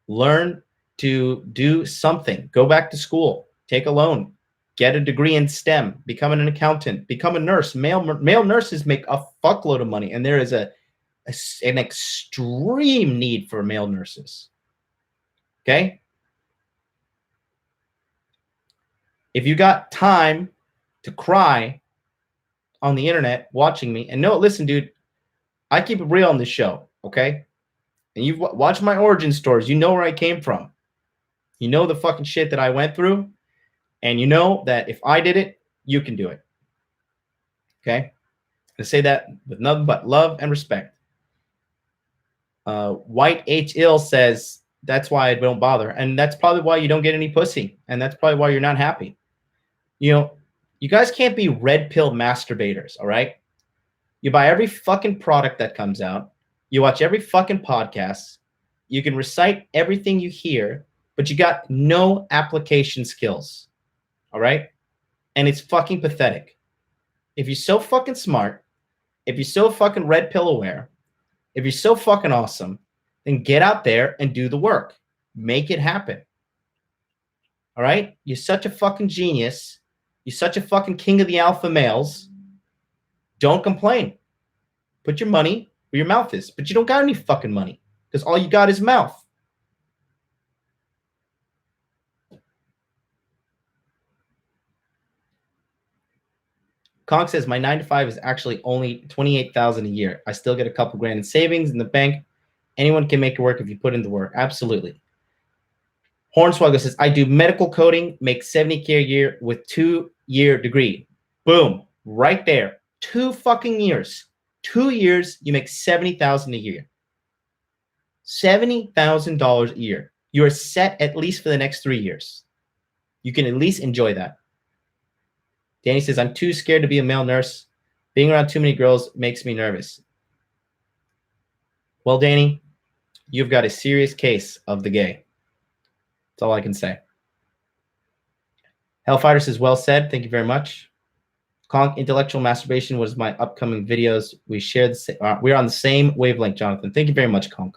Learn to do something. Go back to school. Take a loan. Get a degree in STEM. Become an accountant. Become a nurse. Male nurses make a fuckload of money, and there is an extreme need for male nurses. Okay? If you got time to cry on the internet watching me, and no, listen, dude, I keep it real on this show, okay? And you've watched my origin stories. You know where I came from. You know the fucking shit that I went through. And you know that if I did it, you can do it. Okay? I say that with nothing but love and respect. White H. Ill says, that's why I don't bother. And that's probably why you don't get any pussy. And that's probably why you're not happy. You know, you guys can't be red pill masturbators, all right? You buy every fucking product that comes out. You watch every fucking podcast. You can recite everything you hear, but you got no application skills, all right? And it's fucking pathetic. If you're so fucking smart, if you're so fucking red pill aware, if you're so fucking awesome, then get out there and do the work. Make it happen. All right? You're such a fucking genius. You're such a fucking king of the alpha males. Don't complain. Put your money where your mouth is. But you don't got any fucking money because all you got is mouth. Conk says, my 9 to 5 is actually only $28,000 a year. I still get a couple grand in savings in the bank. Anyone can make it work if you put in the work. Absolutely. Hornswoggle says, I do medical coding, make $70K a year with 2-year degree. Boom. Right there. 2 fucking years. 2 years, you make $70,000 a year. $70,000 a year. You are set at least for the next 3 years. You can at least enjoy that. Danny says, I'm too scared to be a male nurse. Being around too many girls makes me nervous. Well, Danny, you've got a serious case of the gay. That's all I can say. Hellfighter says, well said. Thank you very much. Conk, intellectual masturbation was my upcoming videos. We share we're on the same wavelength, Jonathan. Thank you very much, Conk.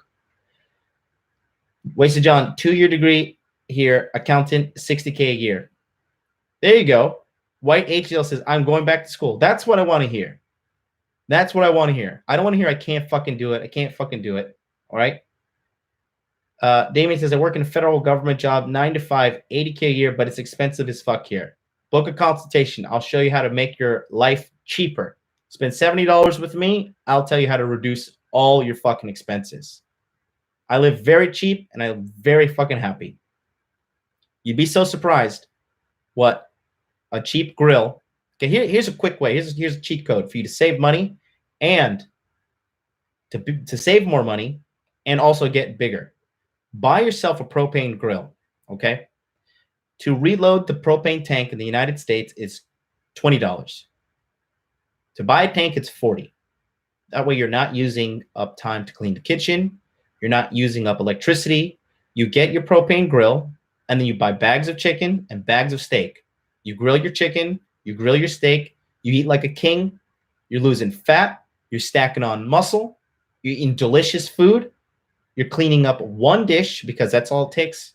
Wasted John, 2-year degree here, accountant, $60K a year. There you go. White HL says, I'm going back to school. That's what I want to hear. That's what I want to hear. I don't want to hear I can't fucking do it. I can't fucking do it. All right. Damien says, I work in a federal government job, 9 to 5, $80K a year, but it's expensive as fuck here. Book a consultation. I'll show you how to make your life cheaper. Spend $70 with me. I'll tell you how to reduce all your fucking expenses. I live very cheap and I'm very fucking happy. You'd be so surprised what a cheap grill. Okay, here's a quick way. Here's a cheat code for you to save money and to save more money and also get bigger. Buy yourself a propane grill, okay? To reload the propane tank in the United States is $20. To buy a tank, it's $40. That way you're not using up time to clean the kitchen. You're not using up electricity. You get your propane grill, and then you buy bags of chicken and bags of steak. You grill your chicken, you grill your steak, you eat like a king, you're losing fat, you're stacking on muscle, you're eating delicious food, you're cleaning up one dish because that's all it takes.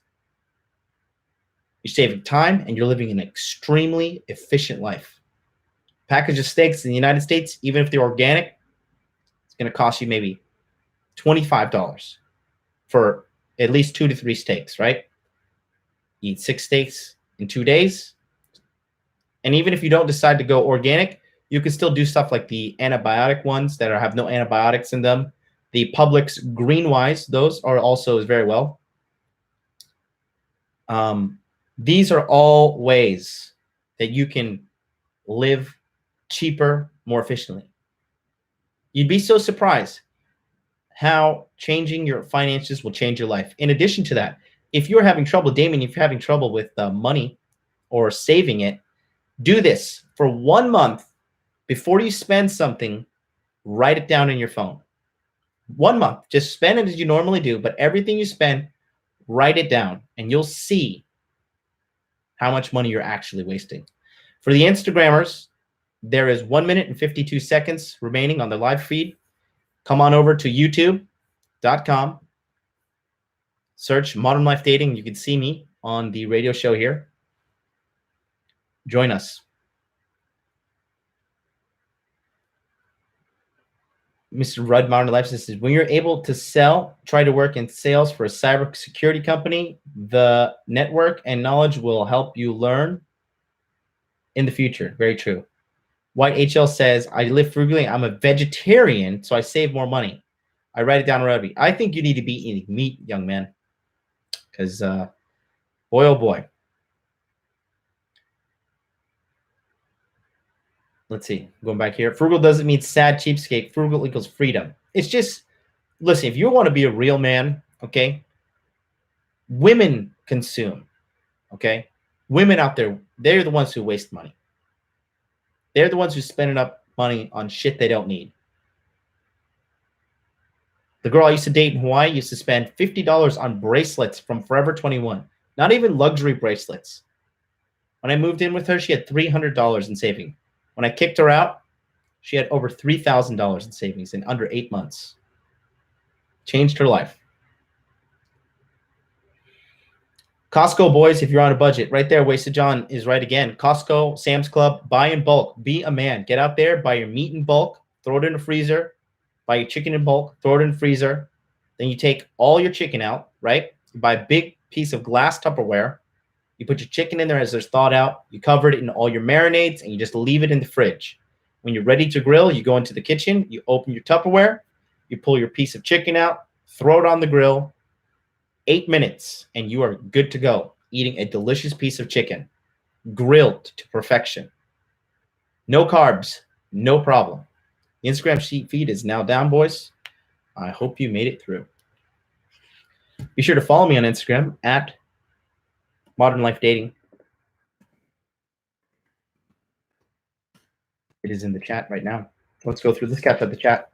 You're saving time, and you're living an extremely efficient life. Package of steaks in the United States, even if they're organic, it's going to cost you maybe $25 for at least 2 to 3 steaks, right? You eat 6 steaks in 2 days. And even if you don't decide to go organic, you can still do stuff like the antibiotic ones that have no antibiotics in them. The Publix Greenwise, those are also very well. These are all ways that you can live cheaper, more efficiently. You'd be so surprised how changing your finances will change your life. In addition to that, if you're having trouble, Damien, if you're having trouble with money or saving it, do this for 1 month. Before you spend something, write it down in your phone. 1 month, just spend it as you normally do, but everything you spend, write it down, and you'll see how much money you're actually wasting. For the Instagrammers, there is 1 minute and 52 seconds remaining on the live feed. Come on over to youtube.com. Search Modern Life Dating. You can see me on the radio show here. Join us. Mr. Rudd, Modern Life says, when you're able to sell, try to work in sales for a cybersecurity company, the network and knowledge will help you learn in the future. Very true. White HL says, I live frugally. I'm a vegetarian, so I save more money. I write it down already. I think you need to be eating meat, young man, because boy, oh boy. Let's see. Going back here. Frugal doesn't mean sad cheapskate. Frugal equals freedom. It's just, listen, if you want to be a real man, okay, women consume, okay? Women out there, they're the ones who waste money. They're the ones who spending up money on shit they don't need. The girl I used to date in Hawaii used to spend $50 on bracelets from Forever 21. Not even luxury bracelets. When I moved in with her, she had $300 in savings. When I kicked her out, she had over $3,000 in savings in under 8 months. Changed her life. Costco, boys, if you're on a budget, right there, Wasted John is right again. Costco, Sam's Club, buy in bulk. Be a man. Get out there, buy your meat in bulk, throw it in the freezer. Buy your chicken in bulk, throw it in the freezer. Then you take all your chicken out, right? You buy a big piece of glass Tupperware. You put your chicken in there as it's thawed out. You cover it in all your marinades, and you just leave it in the fridge. When you're ready to grill, you go into the kitchen. You open your Tupperware. You pull your piece of chicken out, throw it on the grill. 8 minutes, and you are good to go, eating a delicious piece of chicken, grilled to perfection. No carbs, no problem. The Instagram sheet feed is now down, boys. I hope you made it through. Be sure to follow me on Instagram at Modern Life Dating. It is in the chat right now. Let's go through this. Catch up the chat.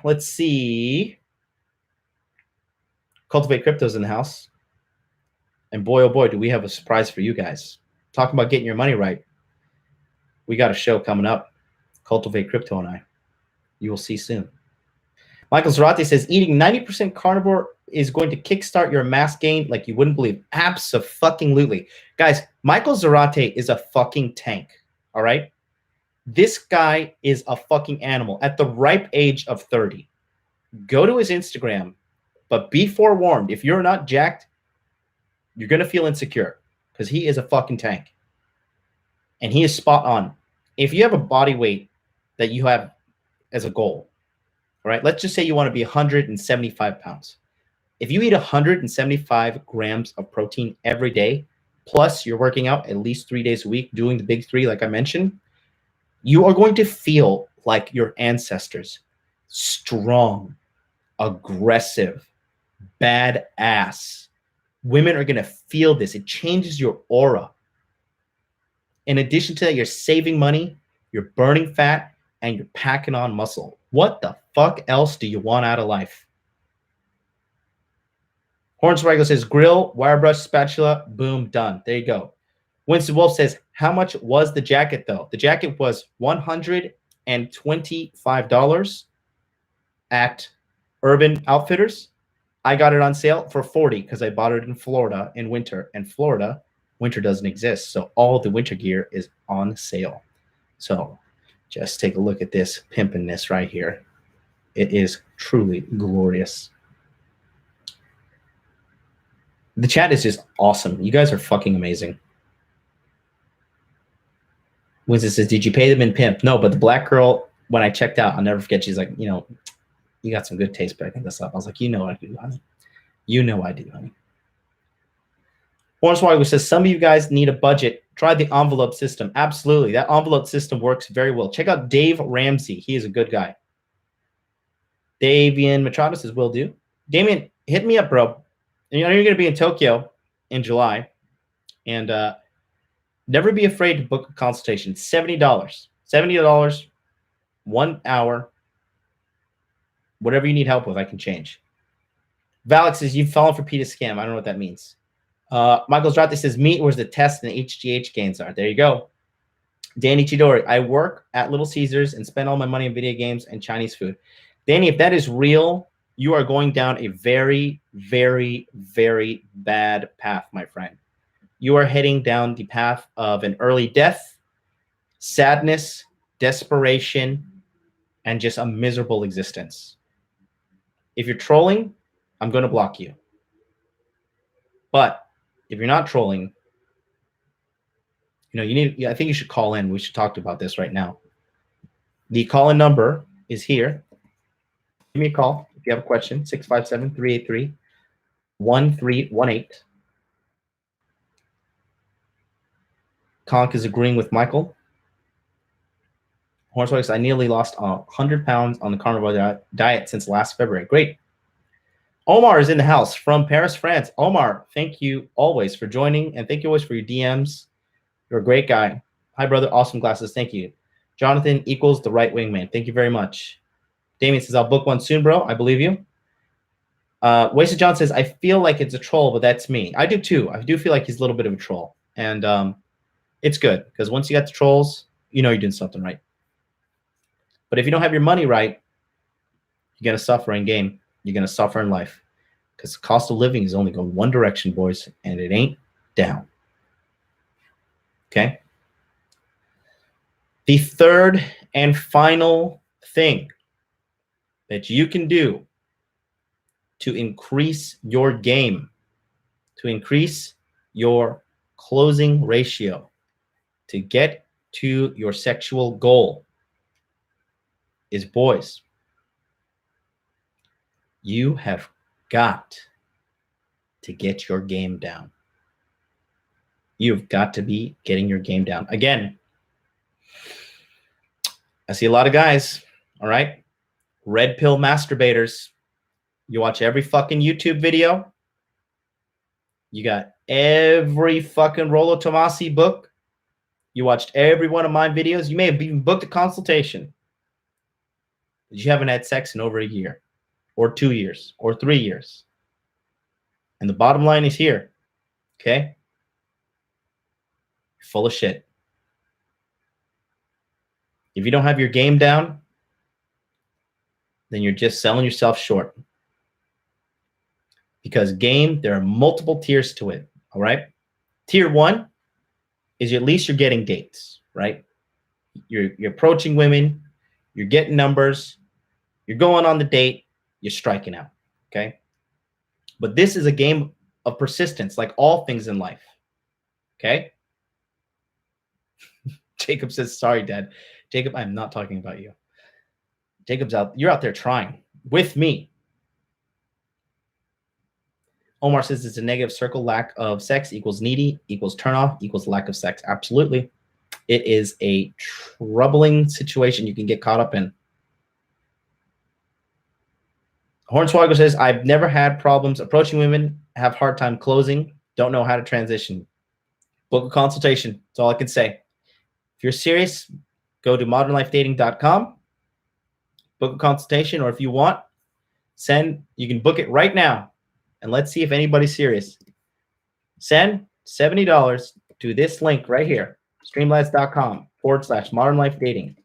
Let's see. Cultivate Crypto's in the house. And boy, oh boy, do we have a surprise for you guys. Talking about getting your money right. We got a show coming up. Cultivate Crypto and I. You will see soon. Michael Zarate says, eating 90% carnivore is going to kickstart your mass gain like you wouldn't believe. Abso-fucking-lutely. Guys, Michael Zarate is a fucking tank. All right? This guy is a fucking animal at the ripe age of 30. Go to his Instagram. But be forewarned, if you're not jacked, you're going to feel insecure because he is a fucking tank. And he is spot on. If you have a body weight that you have as a goal, all right, let's just say you want to be 175 pounds. If you eat 175 grams of protein every day, plus you're working out at least 3 days a week, doing the big three like I mentioned, you are going to feel like your ancestors. Strong, aggressive, badass. Women are going to feel this. It changes your aura. In addition to that, you're saving money, you're burning fat, and you're packing on muscle. What the fuck else do you want out of life? Horns Regular says, grill, wire brush, spatula, boom, done. There you go. Winston Wolf says, how much was the jacket, though? The jacket was $125 at Urban Outfitters. I got it on sale for $40 because I bought it in Florida in winter. And Florida, winter doesn't exist. So all the winter gear is on sale. So just take a look at this pimpiness right here. It is truly glorious. The chat is just awesome. You guys are fucking amazing. Winston says, did you pay them in pimp? No, but the black girl, when I checked out, I'll never forget, she's like, you know, you got some good taste backing this up. I was like, you know I do, honey. You know I do, honey. Hornswoggle says, some of you guys need a budget. Try the envelope system. Absolutely. That envelope system works very well. Check out Dave Ramsey. He is a good guy. Davian Machado says, will do. Damien, hit me up, bro. And I know you're going to be in Tokyo in July. And never be afraid to book a consultation. $70. $70, 1 hour. Whatever you need help with, I can change. Valak says, you've fallen for PETA scam. I don't know what that means. Michael Strate says, meet where's the test and the HGH gains are. There you go. Danny Chidori, I work at Little Caesars and spend all my money on video games and Chinese food. Danny, if that is real, you are going down a very, very, very bad path, my friend. You are heading down the path of an early death, sadness, desperation, and just a miserable existence. If you're trolling, I'm going to block you. But if you're not trolling, you know, I think you should call in. We should talk about this right now. The call-in number is here. Give me a call if you have a question, 657-383-1318. Conk is agreeing with Michael. Hornswoggle says, I nearly lost 100 pounds on the carnivore diet since last February. Great. Omar is in the house from Paris, France. Omar, thank you always for joining, and thank you always for your DMs. You're a great guy. Hi, brother. Awesome glasses. Thank you. Jonathan equals the right wing man. Thank you very much. Damien says, I'll book one soon, bro. I believe you. Wasted John says, I feel like it's a troll, but that's me. I do too. I do feel like he's a little bit of a troll. And it's good because once you got the trolls, you know you're doing something right. But if you don't have your money right, you're going to suffer in game. You're going to suffer in life because the cost of living is only going one direction, boys, and it ain't down. Okay? The third and final thing that you can do to increase your game, to increase your closing ratio, to get to your sexual goal is, boys, you have got to get your game down. You've got to be getting your game down. Again, I see a lot of guys, all right? Red pill masturbators. You watch every fucking YouTube video. You got every fucking Rollo Tomasi book. You watched every one of my videos. You may have even booked a consultation. But you haven't had sex in over a year or 2 years or 3 years. And the bottom line is here, okay? You're full of shit. If you don't have your game down, then you're just selling yourself short. Because game, there are multiple tiers to it, all right? Tier 1 is at least you're getting dates, right? You're approaching women, you're getting numbers, you're going on the date, you're striking out, okay? But this is a game of persistence, like all things in life, okay? Jacob says, sorry, Dad. Jacob, I'm not talking about you. Jacob's you're out there trying with me. Omar says it's a negative circle. Lack of sex equals needy, equals turnoff, equals lack of sex. Absolutely. It is a troubling situation you can get caught up in. Hornswoggle says, I've never had problems approaching women, have hard time closing, don't know how to transition. Book a consultation. That's all I can say. If you're serious, go to modernlifedating.com, book a consultation, or if you want, you can book it right now. And let's see if anybody's serious. Send $70 to this link right here, streamlabs.com/modernlifedating.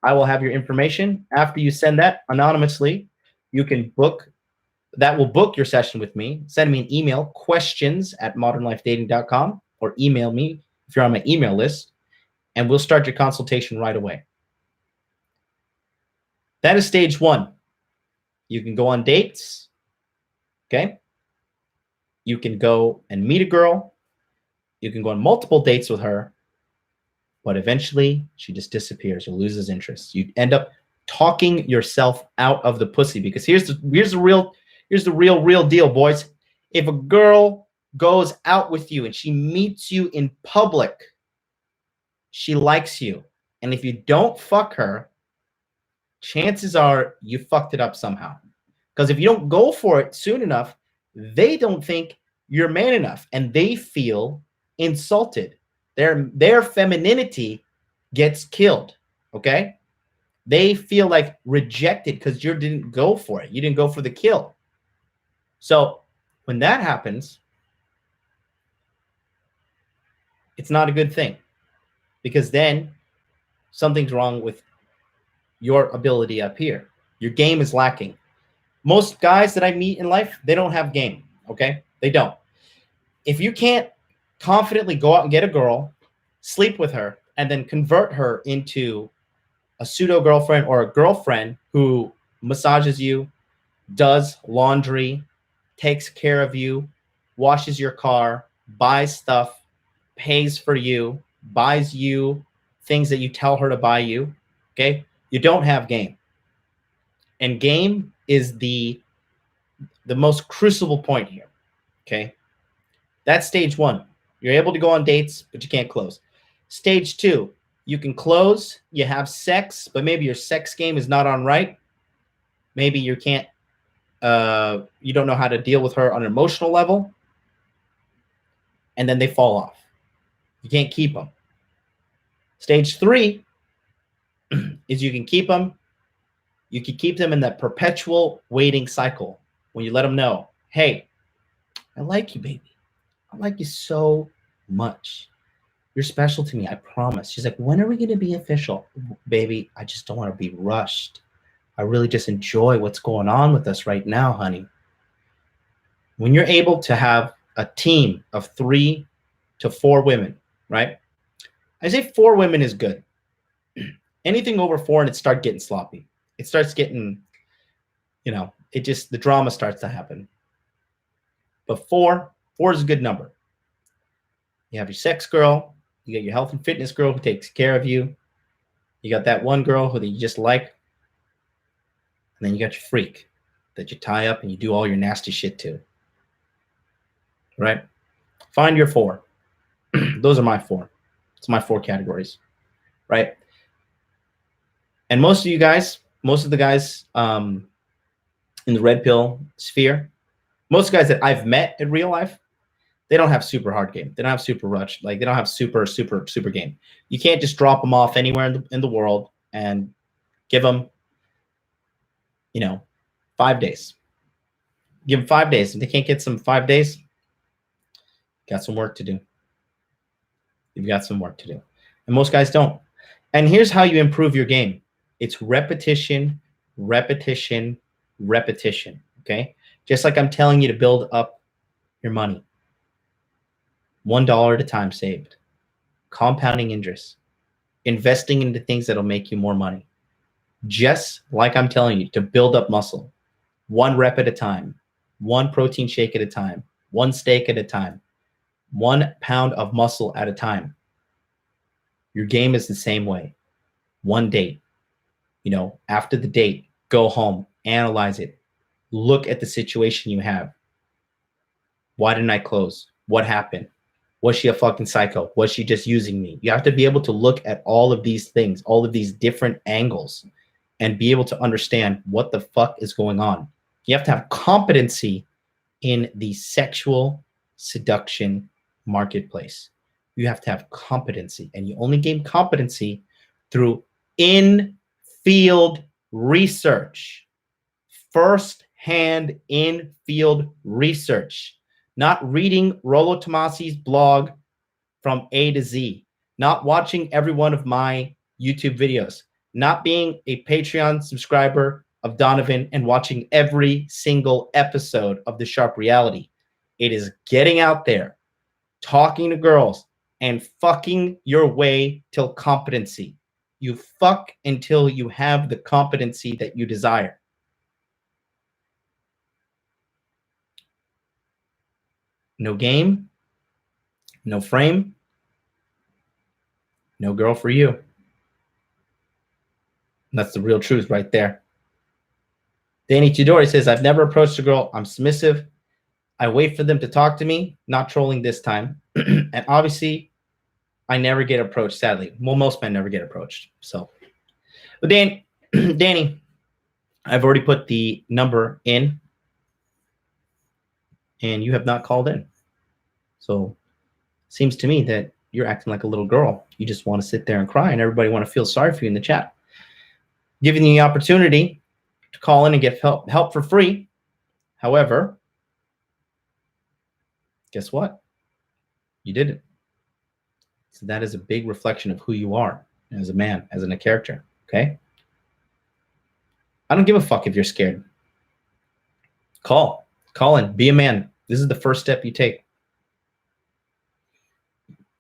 I will have your information. After you send that anonymously, you can book, that will book your session with me. Send me an email, questions@modernlifedating.com, or email me if you're on my email list, and we'll start your consultation right away. That is stage 1. You can go on dates, okay? You can go and meet a girl. You can go on multiple dates with her, but eventually she just disappears or loses interest. You end up talking yourself out of the pussy because here's the real deal, boys. If a girl goes out with you and she meets you in public, she likes you. And if you don't fuck her, chances are you fucked it up somehow. Because if you don't go for it soon enough, they don't think you're man enough and they feel insulted. Their femininity gets killed, okay? They feel like rejected because you didn't go for it. You didn't go for the kill. So when that happens, it's not a good thing because then something's wrong with your ability up here. Your game is lacking. Most guys that I meet in life, they don't have game, okay? They don't. If you can't confidently go out and get a girl, sleep with her, and then convert her into a pseudo-girlfriend or a girlfriend who massages you, does laundry, takes care of you, washes your car, buys stuff, pays for you, buys you things that you tell her to buy you, okay? You don't have game. And game is the most crucible point here, okay? That's stage 1. You're able to go on dates, but you can't close. Stage 2, you can close, you have sex, but maybe your sex game is not on right. Maybe you can't you don't know how to deal with her on an emotional level, and then they fall off. You can't keep them. Stage 3 is you can keep them. You can keep them in that perpetual waiting cycle when you let them know, hey, I like you, baby. I like you so much. You're special to me, I promise. She's like, when are we going to be official? Baby, I just don't want to be rushed. I really just enjoy what's going on with us right now, honey. When you're able to have a team of 3 to 4 women, right? I say 4 women is good. Anything over 4 and it starts getting sloppy. It starts getting, the drama starts to happen. But 4 is a good number. You have your sex girl. You got your health and fitness girl who takes care of you. You got that one girl who you just like. And then you got your freak that you tie up and you do all your nasty shit to. Right? Find your 4. Those are my 4. It's my 4 categories. Right? And most of the guys in the red pill sphere, most guys that I've met in real life, they don't have super hard game. They don't have super rush. Like they don't have super game. You can't just drop them off anywhere in the world and give them, 5 days. Give them 5 days. If they can't get some 5 days, got some work to do. You've got some work to do. And most guys don't. And here's how you improve your game. It's repetition, repetition, repetition. Okay? Just like I'm telling you to build up your money. $1 at a time saved. Compounding interest. Investing into things that'll make you more money. Just like I'm telling you to build up muscle. 1 rep at a time. 1 protein shake at a time. 1 steak at a time. 1 pound of muscle at a time. Your game is the same way. 1 date. After the date, go home, analyze it. Look at the situation you have. Why didn't I close? What happened? Was she a fucking psycho? Was she just using me? You have to be able to look at all of these things, all of these different angles, and be able to understand what the fuck is going on. You have to have competency in the sexual seduction marketplace. You have to have competency, and you only gain competency through in-field research. First-hand in-field research. Not reading Rollo Tomasi's blog from A to Z. Not watching every one of my YouTube videos. Not being a Patreon subscriber of Donovan and watching every single episode of The Sharp Reality. It is getting out there, talking to girls, and fucking your way till competency. You fuck until you have the competency that you desire. No game, no frame, no girl for you. And that's the real truth right there. Danny Tudori says, I've never approached a girl. I'm submissive. I wait for them to talk to me, not trolling this time. And obviously, I never get approached, sadly. Well, most men never get approached. So, but Danny, I've already put the number in, and you have not called in. So, seems to me that you're acting like a little girl. You just want to sit there and cry, and everybody want to feel sorry for you in the chat. Giving you the opportunity to call in and get help for free. However, guess what? You didn't. So that is a big reflection of who you are as a man, as in a character, okay? I don't give a fuck if you're scared. Call in, be a man. This is the first step you take.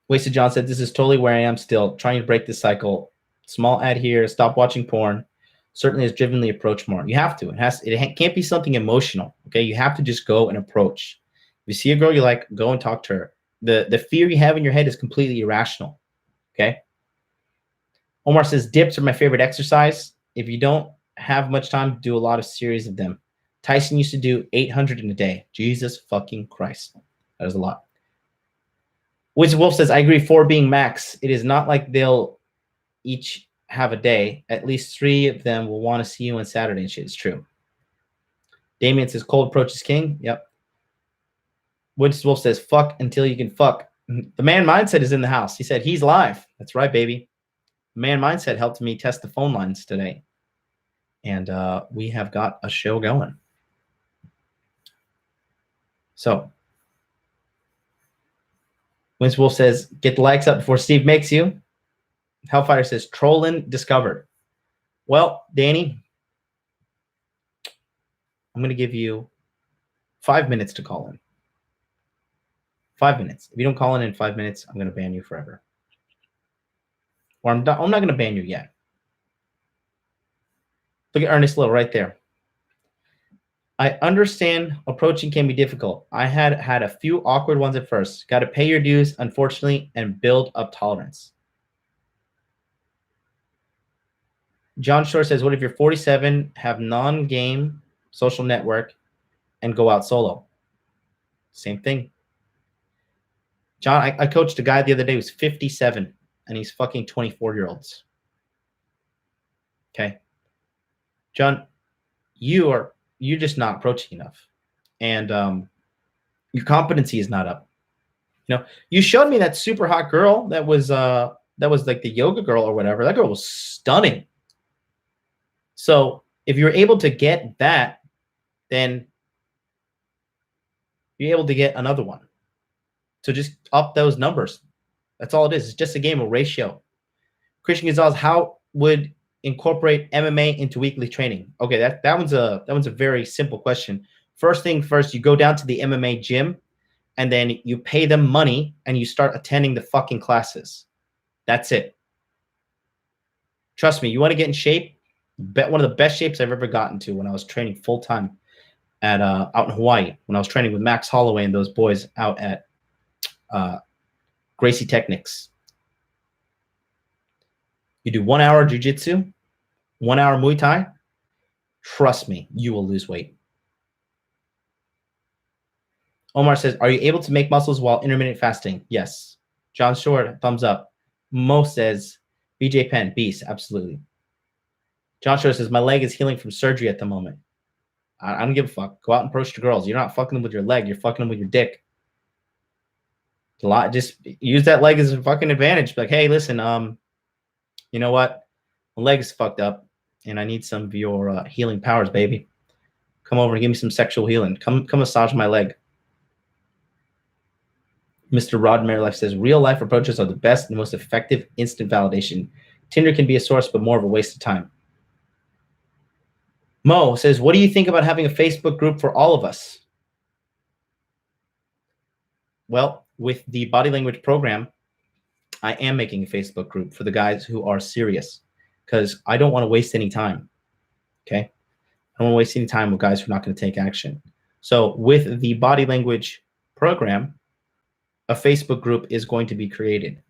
Wasted John said, this is totally where I am still, trying to break this cycle. Small ad here, stop watching porn. Certainly has driven the approach more. You have to. It can't be something emotional, okay? You have to just go and approach. If you see a girl you like, go and talk to her. The fear you have in your head is completely irrational, okay? Omar says, dips are my favorite exercise. If you don't have much time, do a lot of series of them. Tyson used to do 800 in a day. Jesus fucking Christ. That is a lot. Wizard Wolf says, I agree, 4 being max. It is not like they'll each have a day. At least 3 of them will want to see you on Saturday and shit. It's true. Damien says cold approach is king. Yep. Winston Wolf says fuck until you can fuck. The man mindset is in the house. He said he's live. That's right, baby. The man mindset helped me test the phone lines today. And we have got a show going. So Winston Wolf says, get the likes up before Steve makes you. Hellfire says, trolling discovered. Well, Danny, I'm going to give you 5 minutes to call in. 5 minutes. If you don't call in 5 minutes, I'm going to ban you forever. Or I'm not going to ban you yet. Look at Ernest Little right there. I understand approaching can be difficult. I had a few awkward ones at first. Got to pay your dues, unfortunately, and build up tolerance. John Shore says, what if you're 47, have non-game social network, and go out solo? Same thing. John, I coached a guy the other day who's 57, and he's fucking 24-year-olds. Okay. John, you're just not approaching enough. And your competency is not up. You know, you showed me that super hot girl that was like the yoga girl or whatever. That girl was stunning. So if you're able to get that, then you're able to get another one. So just up those numbers. That's all it is. It's just a game of ratio. Christian Gonzalez, how would incorporate MMA into weekly training? Okay, that one's a very simple question. First thing first, you go down to the MMA gym and then you pay them money and you start attending the fucking classes. That's it. Trust me, you want to get in shape? One of the best shapes I've ever gotten to when I was training full time at out in Hawaii, when I was training with Max Holloway and those boys out at Gracie Technics. You do 1 hour jiu-jitsu, 1 hour Muay Thai. Trust me, you will lose weight. Omar says, are you able to make muscles while intermittent fasting? Yes. John Short, thumbs up. Mo says, BJ Penn, beast, absolutely. John Short says, my leg is healing from surgery at the moment. I don't give a fuck. Go out and approach the girls. You're not fucking them with your leg. You're fucking them with your dick. A lot. Just use that leg as a fucking advantage. Be like, hey, listen, you know what? My leg is fucked up, and I need some of your healing powers, baby. Come over and give me some sexual healing. Come massage my leg. Mr. Rod Merlife says, real life approaches are the best and most effective instant validation. Tinder can be a source, but more of a waste of time. Mo says, what do you think about having a Facebook group for all of us? Well, with the body language program, I am making a Facebook group for the guys who are serious because I don't want to waste any time. Okay. I don't want to waste any time with guys who are not going to take action. So with the body language program, a Facebook group is going to be created,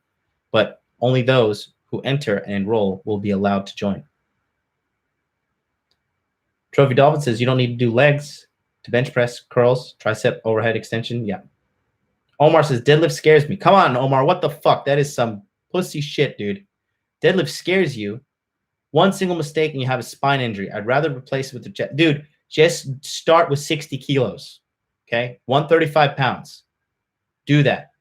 but only those who enter and enroll will be allowed to join. Trophy Dolphin says, you don't need to do legs to bench press, curls, tricep, overhead extension. Yeah. Omar says, deadlift scares me. Come on, Omar. What the fuck? That is some pussy shit, dude. Deadlift scares you. One single mistake and you have a spine injury. I'd rather replace it with the chest. Dude, just start with 60 kilos. Okay? 135 pounds. Do that.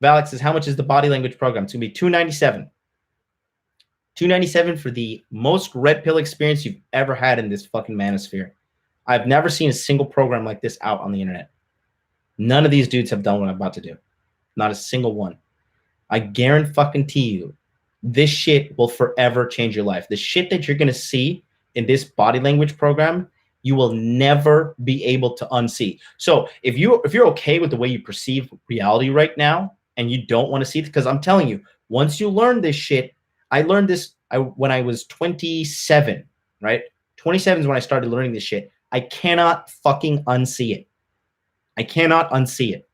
Valak says, how much is the body language program? It's going to be $297. $297 for the most red pill experience you've ever had in this fucking manosphere. I've never seen a single program like this out on the internet. None of these dudes have done what I'm about to do. Not a single one. I guarantee you, this shit will forever change your life. The shit that you're going to see in this body language program, you will never be able to unsee. So if you're okay with the way you perceive reality right now and you don't want to see it, because I'm telling you, once you learn this shit, I learned this when I was 27, right? 27 is when I started learning this shit. I cannot fucking unsee it. I cannot unsee it.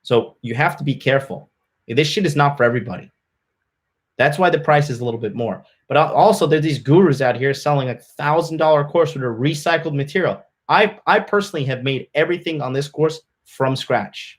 So you have to be careful. This shit is not for everybody. That's why the price is a little bit more. But also, there's these gurus out here selling like $1,000 course with a recycled material. I personally have made everything on this course from scratch.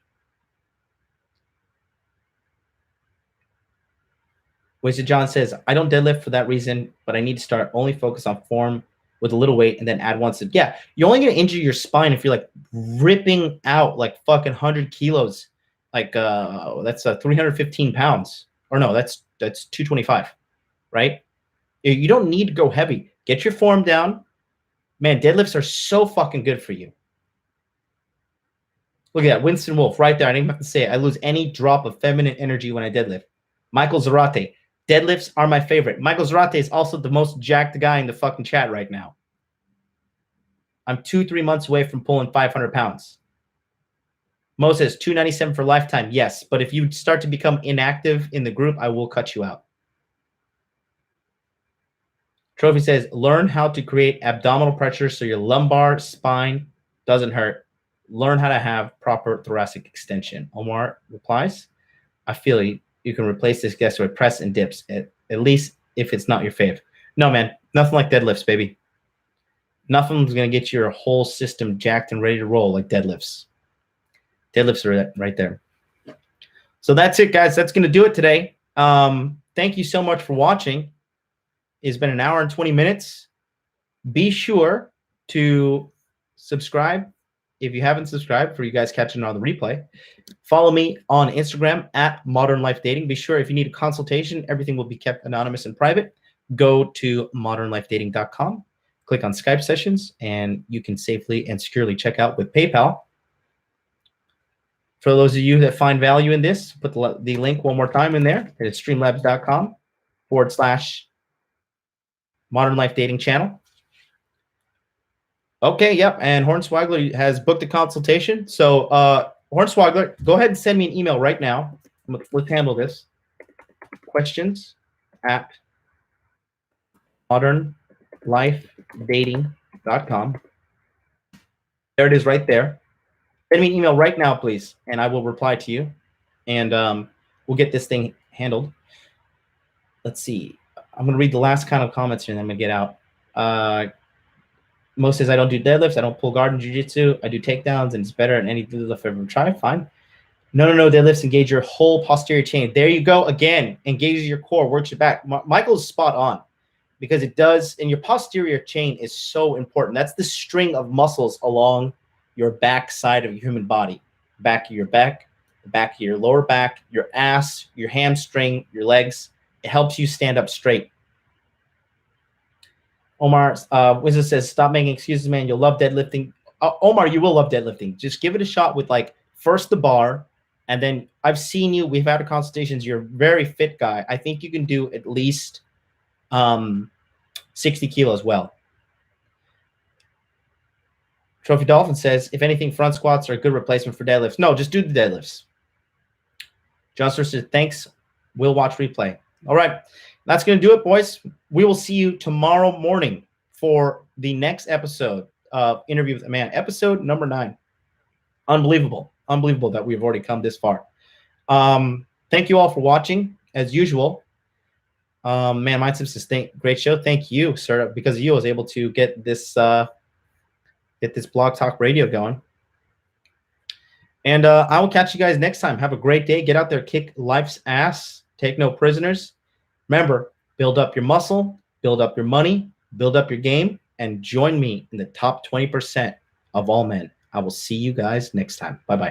Wasted John says, I don't deadlift for that reason, but I need to start only focus on form with a little weight and then add once. Yeah, you're only going to injure your spine if you're like ripping out like fucking 100 kilos. Like that's 315 pounds. Or no, that's 225, right? You don't need to go heavy. Get your form down. Man, deadlifts are so fucking good for you. Look at that. Winston Wolf right there. I didn't even have to say it. I lose any drop of feminine energy when I deadlift. Michael Zarate. Deadlifts are my favorite. Michael Zarate is also the most jacked guy in the fucking chat right now. I'm 2-3 months away from pulling 500 pounds. Mo says 297 for lifetime. Yes, but if you start to become inactive in the group, I will cut you out. Trophy says, learn how to create abdominal pressure so your lumbar spine doesn't hurt. Learn how to have proper thoracic extension. Omar replies, I feel you can replace this guest with press and dips, at least if it's not your fave. No, man, nothing like deadlifts, baby. Nothing's going to get your whole system jacked and ready to roll like deadlifts. Deadlifts are right there. So that's it, guys. That's going to do it today. Thank you so much for watching. It's been an hour and 20 minutes. Be sure to subscribe if you haven't subscribed for you guys catching on the replay. Follow me on Instagram at Modern Life Dating. Be sure if you need a consultation, everything will be kept anonymous and private. Go to modernlifedating.com, click on Skype sessions, and you can safely and securely check out with PayPal. For those of you that find value in this, put the link one more time in there. It's streamlabs.com/Modern Life Dating channel. Okay, yep. And Hornswaggler has booked a consultation. So, Hornswaggler, go ahead and send me an email right now. Let's handle this. Questions at modernlifedating.com. There it is right there. Send me an email right now, please, and I will reply to you. And we'll get this thing handled. Let's see. I'm going to read the last kind of comments here, and then I'm going to get out. Mo says, I don't do deadlifts. I don't pull guard in jiu-jitsu. I do takedowns, and it's better than any deadlift I've ever tried. Fine. No. Deadlifts engage your whole posterior chain. There you go. Again, engages your core, works your back. Michael's spot on because it does, and your posterior chain is so important. That's the string of muscles along your back side of your human body. Back of your back, the back of your lower back, your ass, your hamstring, your legs. It helps you stand up straight. Omar Wizard says, stop making excuses, man. You'll love deadlifting. Omar, you will love deadlifting. Just give it a shot with like first the bar, and then I've seen you. We've had consultations. You're a very fit guy. I think you can do at least 60 kilos well. Trophy Dolphin says, if anything, front squats are a good replacement for deadlifts. No, just do the deadlifts. Johnson says, thanks. We'll watch replay. All right. That's going to do it, boys. We will see you tomorrow morning for the next episode of Interview with a Man, episode number 9. Unbelievable. Unbelievable that we've already come this far. Thank you all for watching, as usual. Man, Mind says, great show. Thank you, sir. Because of you, I was able to get this Blog Talk Radio going. And I will catch you guys next time. Have a great day. Get out there, kick life's ass. Take no prisoners. Remember, build up your muscle, build up your money, build up your game, and join me in the top 20% of all men. I will see you guys next time. Bye-bye.